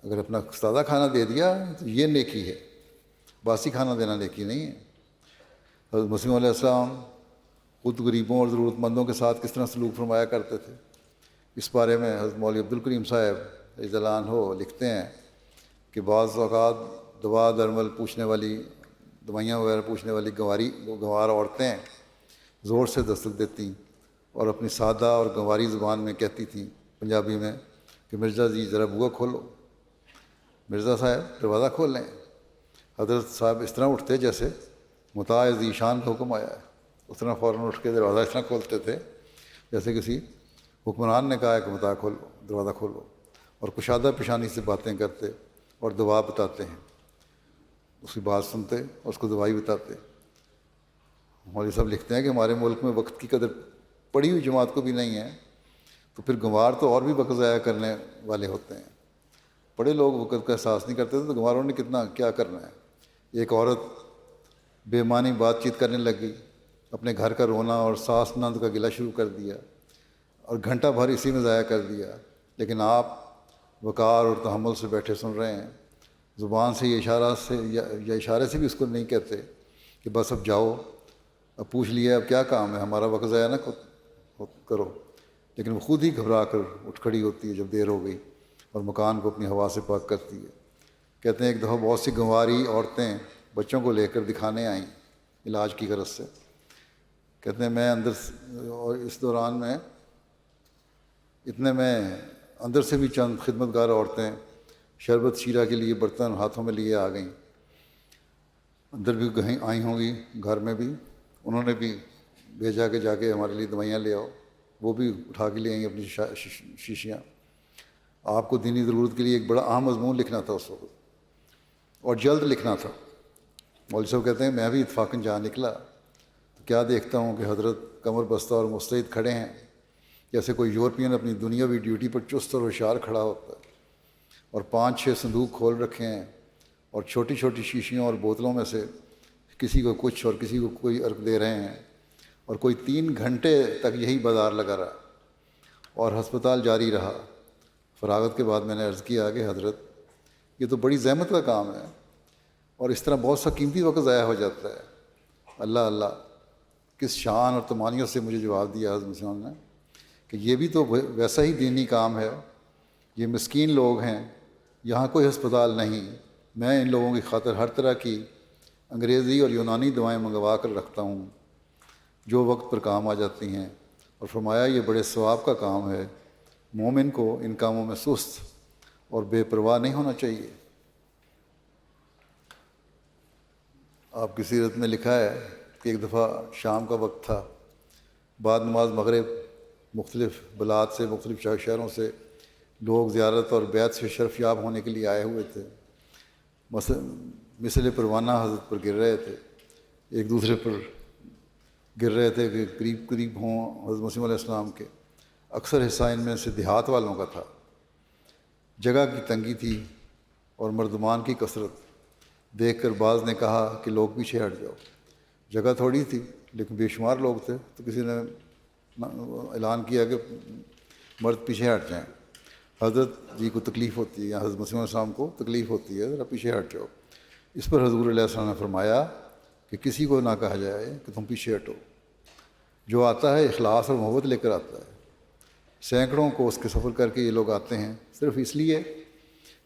[SPEAKER 2] اگر اپنا تازہ کھانا دے دیا تو یہ نیکی ہے، باسی کھانا دینا نیکی نہیں ہے۔ حضرت مسیح علیہ السلام خود غریبوں اور ضرورت مندوں کے ساتھ کس طرح سلوک فرمایا کرتے تھے، اس بارے میں حضرت مولوی عبدالکریم صاحب رضی اللہ عنہ لکھتے ہیں کہ بعض اوقات دوا درمل پوچھنے والی، دوائیاں وغیرہ پوچھنے والی گنوار عورتیں زور سے دستک دیتیں اور اپنی سادہ اور گنواری زبان میں کہتی تھیں پنجابی میں کہ مرزا جی ذرا بوہا کھولو، مرزا صاحب دروازہ کھول لیں۔ حضرت صاحب اس طرح اٹھتے جیسے مطاع ذی شان کا حکم آیا ہے، اس طرح فوراً اٹھ کے دروازہ اس طرح کھولتے تھے جیسے کسی حکمران نے کہا ہے کہ مطاع کھولو، دروازہ کھولو، اور کشادہ پیشانی سے باتیں کرتے اور دعا بتاتے ہیں، اس کی بات سنتے اور اس کو دوائی بتاتے۔ مولوی صاحب لکھتے ہیں کہ ہمارے ملک میں وقت کی قدر پڑی ہوئی جماعت کو بھی نہیں ہے، تو پھر گنوار تو اور بھی وقت ضائع کرنے والے ہوتے ہیں۔ بڑے لوگ وقت کا احساس نہیں کرتے تو گنواروں نے کیا کرنا ہے۔ ایک عورت بے معنی بات چیت کرنے لگی، اپنے گھر کا رونا اور ساس نند کا گلہ شروع کر دیا، اور گھنٹہ بھر اسی میں ضائع کر دیا، لیکن آپ وقار اور تحمل سے بیٹھے سن رہے ہیں، زبان سے یا اشارے سے بھی اس کو نہیں کہتے کہ بس اب جاؤ، اب پوچھ لیا اب کیا کام ہے، ہمارا وقت ضائع نہ کرو، لیکن وہ خود ہی گھبرا کر اٹھ کھڑی ہوتی ہے جب دیر ہو گئی اور مکان کو اپنی ہوا سے پاک کرتی ہے۔ کہتے ہیں ایک دفعہ بہت سی گنواری عورتیں بچوں کو لے کر دکھانے آئیں علاج کی غرض سے۔ کہتے ہیں میں اندر اور اس دوران میں اندر سے بھی چند خدمت گار عورتیں شربت شیرہ کے لیے برتن ہاتھوں میں لیے آ گئیں، اندر بھی کہیں آئی ہوں گی، گھر میں بھی انہوں نے بھی بھیجا کہ جا کے ہمارے لیے دوائیاں لے آؤ، وہ بھی اٹھا کے لے آئیں اپنی شیشیاں۔ آپ کو دینی ضرورت کے لیے ایک بڑا اہم مضمون لکھنا تھا اس وقت، اور جلد لکھنا تھا۔ مولوی صاحب کہتے ہیں میں بھی اتفاقاً جہاں نکلا تو کیا دیکھتا ہوں کہ حضرت کمر بستہ اور مستعد کھڑے ہیں، جیسے کوئی یورپین اپنی دنیاوی ڈیوٹی پر چست اور ہوشیار کھڑا ہوتا ہے، اور 5-6 صندوق کھول رکھے ہیں، اور چھوٹی چھوٹی شیشیوں اور بوتلوں میں سے کسی کو کچھ اور کسی کو کوئی عرق دے رہے ہیں، اور کوئی 3 گھنٹے تک یہی بازار لگا رہا اور ہسپتال جاری رہا۔ فراغت کے بعد میں نے عرض کیا کہ حضرت یہ تو بڑی زحمت کا کام ہے، اور اس طرح بہت سا قیمتی وقت ضائع ہو جاتا ہے۔ اللہ اللہ، کس شان اور طمانیت سے مجھے جواب دیا حضرت مسلم نے کہ یہ بھی تو ویسا ہی دینی کام ہے، یہ مسکین لوگ ہیں، یہاں کوئی ہسپتال نہیں، میں ان لوگوں کی خاطر ہر طرح کی انگریزی اور یونانی دوائیں منگوا کر رکھتا ہوں جو وقت پر کام آ جاتی ہیں۔ اور فرمایا یہ بڑے ثواب کا کام ہے، مومن کو ان کاموں میں سست اور بے پرواہ نہیں ہونا چاہیے۔ آپ کی سیرت میں لکھا ہے کہ ایک دفعہ شام کا وقت تھا، بعد نماز مغرب مختلف بلاد سے، مختلف شہروں سے لوگ زیارت اور بیعت سے شرف یاب ہونے کے لیے آئے ہوئے تھے۔ مثل پروانہ حضرت پر گر رہے تھے، ایک دوسرے پر گر رہے تھے کہ قریب قریب ہوں حضرت مسیح علیہ السلام کے۔ اکثر حصہ ان میں سے دیہات والوں کا تھا۔ جگہ کی تنگی تھی اور مردمان کی کثرت دیکھ کر بعض نے کہا کہ لوگ پیچھے ہٹ جاؤ۔ جگہ تھوڑی تھی لیکن بے شمار لوگ تھے، تو کسی نے اعلان کیا کہ مرد پیچھے ہٹ جائیں، حضرت جی کو تکلیف ہوتی ہے یا حضرت مسیح علیہ السلام کو تکلیف ہوتی ہے، ذرا پیچھے ہٹ جاؤ۔ اس پر حضور علیہ السلام نے فرمایا کہ کسی کو نہ کہا جائے کہ تم پیچھے ہٹو، جو آتا ہے اخلاص اور محبت لے کر آتا ہے۔ سینکڑوں کو اس کے سفر کر کے یہ لوگ آتے ہیں صرف اس لیے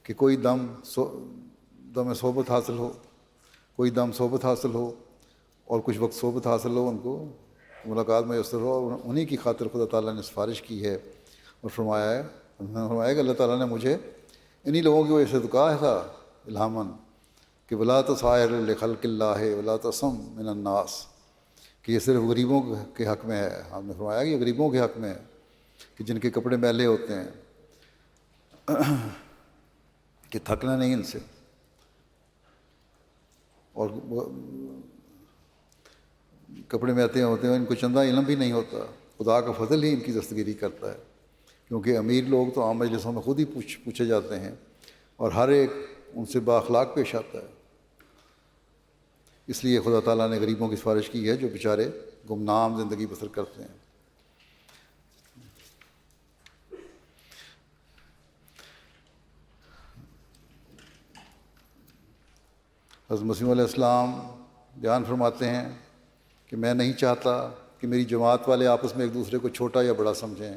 [SPEAKER 2] کہ کوئی دم صحبت حاصل ہو اور کچھ وقت صحبت حاصل ہو، ان کو ملاقات میسر ہو، اور انہی کی خاطر خدا تعالیٰ نے سفارش کی ہے اور فرمایا کہ اللہ تعالیٰ نے مجھے انہی لوگوں کی وجہ سے تو کہا تھا الہاماً کہ ولا تصائر لخلق اللہ ولا تسم من الناس، کہ یہ صرف غریبوں کے حق میں ہے۔ ہم نے فرمایا کہ یہ غریبوں کے حق میں ہے کہ جن کے کپڑے میلے ہوتے ہیں، کہ تھکنا نہیں ان سے، اور کپڑے میں آتے ہوتے ہیں، ان کو چندہ علم بھی نہیں ہوتا، خدا کا فضل ہی ان کی دستگیری کرتا ہے، کیونکہ امیر لوگ تو عام مجلسوں میں خود ہی پوچھے جاتے ہیں اور ہر ایک ان سے بااخلاق پیش آتا ہے۔ اس لیے خدا تعالیٰ نے غریبوں کی سفارش کی ہے جو بیچارے گمنام زندگی بسر کرتے ہیں۔ حضرت مسیح علیہ السلام بیان فرماتے ہیں کہ میں نہیں چاہتا کہ میری جماعت والے آپس میں ایک دوسرے کو چھوٹا یا بڑا سمجھیں،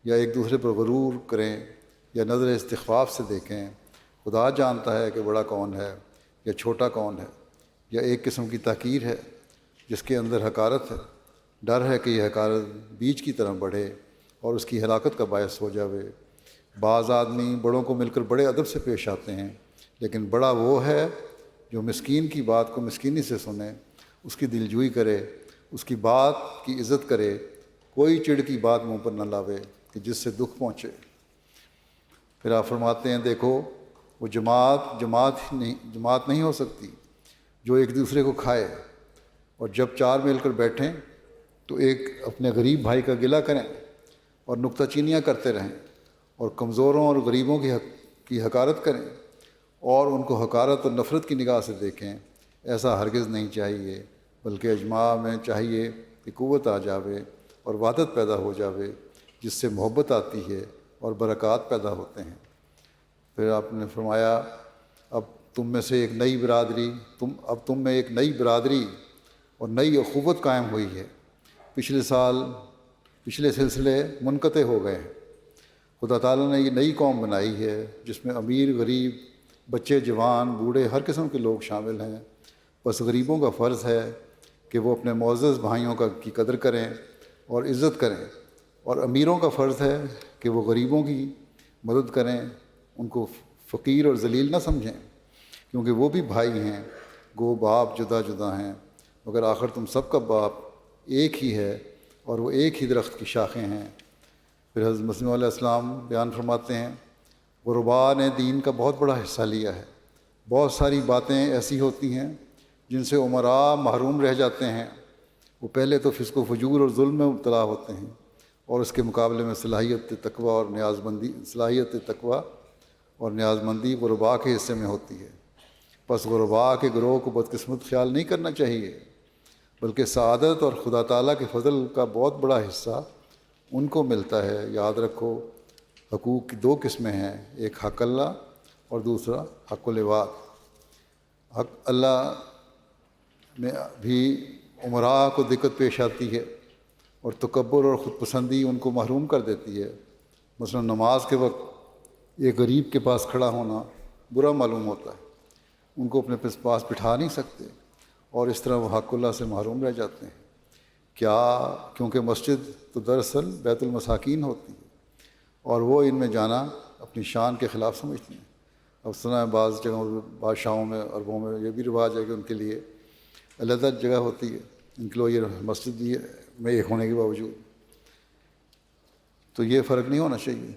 [SPEAKER 2] یا ایک دوسرے پر غرور کریں یا نظر استخفاف سے دیکھیں۔ خدا جانتا ہے کہ بڑا کون ہے یا چھوٹا کون ہے، یا ایک قسم کی تحقیر ہے جس کے اندر حقارت ہے۔ ڈر ہے کہ یہ حقارت بیج کی طرح بڑھے اور اس کی ہلاکت کا باعث ہو جاوے۔ بعض آدمی بڑوں کو مل کر بڑے ادب سے پیش آتے ہیں، لیکن بڑا وہ ہے جو مسکین کی بات کو مسکینی سے سنے، اس کی دلجوئی کرے، اس کی بات کی عزت کرے، کوئی چڑ کی بات منہ پر نہ لاوے کہ جس سے دکھ پہنچے۔ پھر آپ فرماتے ہیں دیکھو وہ جماعت نہیں ہو سکتی جو ایک دوسرے کو کھائے، اور جب 4 مل کر بیٹھیں تو ایک اپنے غریب بھائی کا گلہ کریں اور نکتہ چینیاں کرتے رہیں، اور کمزوروں اور غریبوں کی حقارت کریں اور ان کو حقارت اور نفرت کی نگاہ سے دیکھیں۔ ایسا ہرگز نہیں چاہیے، بلکہ اجماع میں چاہیے کہ قوت آ جاوے اور وحدت پیدا ہو جاوے، جس سے محبت آتی ہے اور برکات پیدا ہوتے ہیں۔ پھر آپ نے فرمایا اب تم میں سے ایک نئی برادری تم میں ایک نئی برادری اور نئی اخوت قائم ہوئی ہے۔ پچھلے سلسلے منقطع ہو گئے ہیں۔ خدا تعالیٰ نے یہ نئی قوم بنائی ہے جس میں امیر غریب بچے جوان بوڑھے ہر قسم کے لوگ شامل ہیں۔ بس غریبوں کا فرض ہے کہ وہ اپنے معزز بھائیوں کی قدر کریں اور عزت کریں، اور امیروں کا فرض ہے کہ وہ غریبوں کی مدد کریں، ان کو فقیر اور ذلیل نہ سمجھیں، کیونکہ وہ بھی بھائی ہیں، گو باپ جدا جدا ہیں مگر آخر تم سب کا باپ ایک ہی ہے اور وہ ایک ہی درخت کی شاخیں ہیں۔ پھر حضرت مسیح علیہ السلام بیان فرماتے ہیں غرباء نے دین کا بہت بڑا حصہ لیا ہے۔ بہت ساری باتیں ایسی ہوتی ہیں جن سے امراء محروم رہ جاتے ہیں۔ وہ پہلے تو فسق و فجور اور ظلم میں مبتلا ہوتے ہیں، اور اس کے مقابلے میں صلاحیت تقوی اور نیاز مندی غرباء کے حصے میں ہوتی ہے۔ پس غرباء کے گروہ کو بدقسمت خیال نہیں کرنا چاہیے، بلکہ سعادت اور خدا تعالیٰ کے فضل کا بہت بڑا حصہ ان کو ملتا ہے۔ یاد رکھو حقوق کی دو قسمیں ہیں، ایک حق اللہ اور دوسرا حق العباد۔ حق اللہ میں بھی امراء کو دقت پیش آتی ہے اور تکبر اور خود پسندی ان کو محروم کر دیتی ہے۔ مثلا نماز کے وقت ایک غریب کے پاس کھڑا ہونا برا معلوم ہوتا ہے، ان کو اپنے پاس بٹھا نہیں سکتے، اور اس طرح وہ حق اللہ سے محروم رہ جاتے ہیں۔ کیونکہ مسجد تو دراصل بیت المساکین ہوتی ہے، اور وہ ان میں جانا اپنی شان کے خلاف سمجھتے ہیں۔ اب سنا ہے بعض جگہوں بادشاہوں میں عربوں میں یہ بھی رواج ہے کہ ان کے لیے علیحدہ جگہ ہوتی ہے، ان کے لیے مسجد میں ایک ہونے کے باوجود، تو یہ فرق نہیں ہونا چاہیے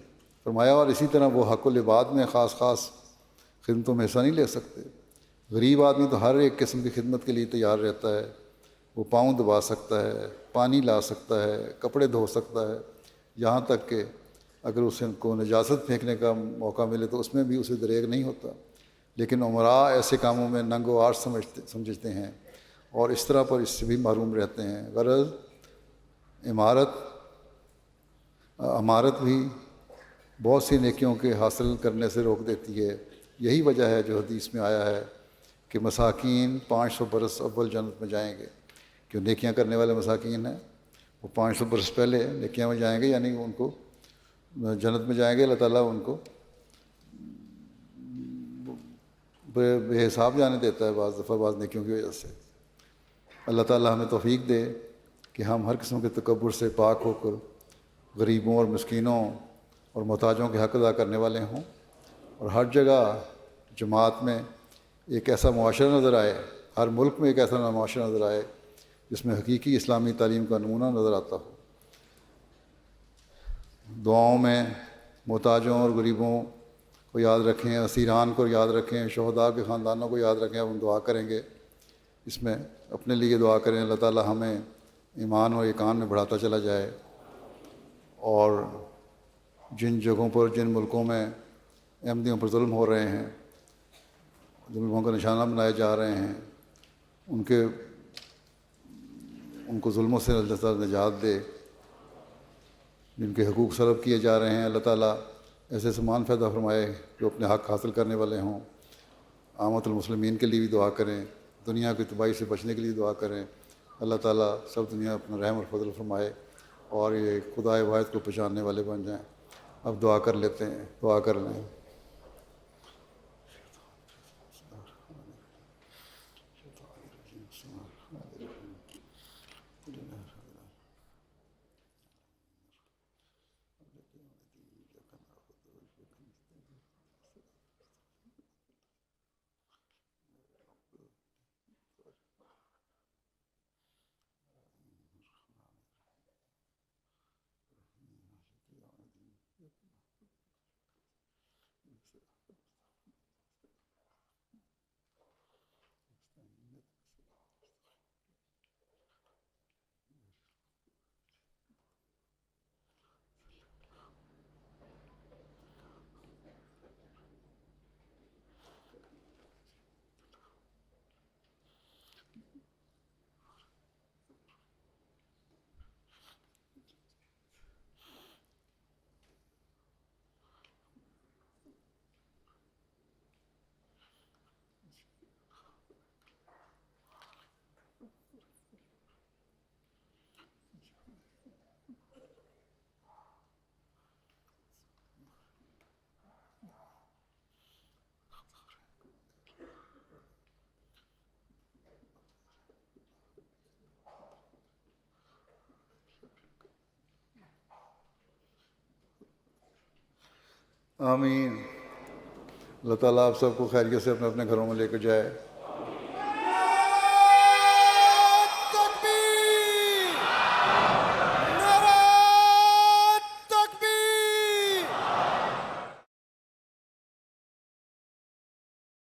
[SPEAKER 2] فرمایا۔ اور اسی طرح وہ حق العباد میں خاص خدمتوں میں حصہ نہیں لے سکتے۔ غریب آدمی تو ہر ایک قسم کی خدمت کے لیے تیار رہتا ہے، وہ پاؤں دبا سکتا ہے، پانی لا سکتا ہے، کپڑے دھو سکتا ہے، یہاں تک کہ اگر اسے کو نجاست پھینکنے کا موقع ملے تو اس میں بھی اسے دریغ نہیں ہوتا۔ لیکن امراء ایسے کاموں میں ننگ و عار سمجھتے ہیں اور اس طرح پر اس سے بھی محروم رہتے ہیں۔ غرض امارت بھی بہت سی نیکیوں کے حاصل کرنے سے روک دیتی ہے۔ یہی وجہ ہے جو حدیث میں آیا ہے کہ مساکین 500 برس اول جنت میں جائیں گے۔ جو نیکیاں کرنے والے مساکین ہیں وہ 500 برس پہلے نیکیاں میں جائیں گے، یعنی ان کو جنت میں جائیں گے۔ اللہ تعالیٰ ان کو بے حساب جانے دیتا ہے بعض دفعہ بعض نیکیوں کی وجہ سے۔ اللہ تعالیٰ ہمیں توفیق دے کہ ہم ہر قسم کے تکبر سے پاک ہو کر غریبوں اور مسکینوں اور محتاجوں کے حق ادا کرنے والے ہوں، اور ہر جگہ جماعت میں ایک ایسا معاشرہ نظر آئے، ہر ملک میں ایک ایسا معاشرہ نظر آئے جس میں حقیقی اسلامی تعلیم کا نمونہ نظر آتا ہو۔ دعاؤں میں محتاجوں اور غریبوں کو یاد رکھیں، اسیران کو یاد رکھیں، شہداء کے خاندانوں کو یاد رکھیں۔ ہم دعا کریں گے، اس میں اپنے لیے دعا کریں اللہ تعالیٰ ہمیں ایمان اور ایقان میں بڑھاتا چلا جائے، اور جن جگہوں پر جن ملکوں میں احمدیوں پر ظلم ہو رہے ہیں، ظلموں کا نشانہ بنائے جا رہے ہیں، ان کو ظلموں سے اللہ تعالیٰ نجات دے۔ جن کے حقوق سلب کیے جا رہے ہیں اللہ تعالیٰ ایسے سامان پیدا فرمائے جو اپنے حق حاصل کرنے والے ہوں۔ عامت المسلمین کے لیے بھی دعا کریں، دنیا کی تباہی سے بچنے کے لیے دعا کریں۔ اللہ تعالیٰ سب دنیا اپنا رحم اور فضل فرمائے اور یہ خدا واحد کو پہچاننے والے بن جائیں۔ اب دعا کر لیتے ہیں، دعا کر لیں۔ آمین. اللہ تعالیٰ آپ سب کو خیریت سے اپنے اپنے گھروں میں لے کر جائے.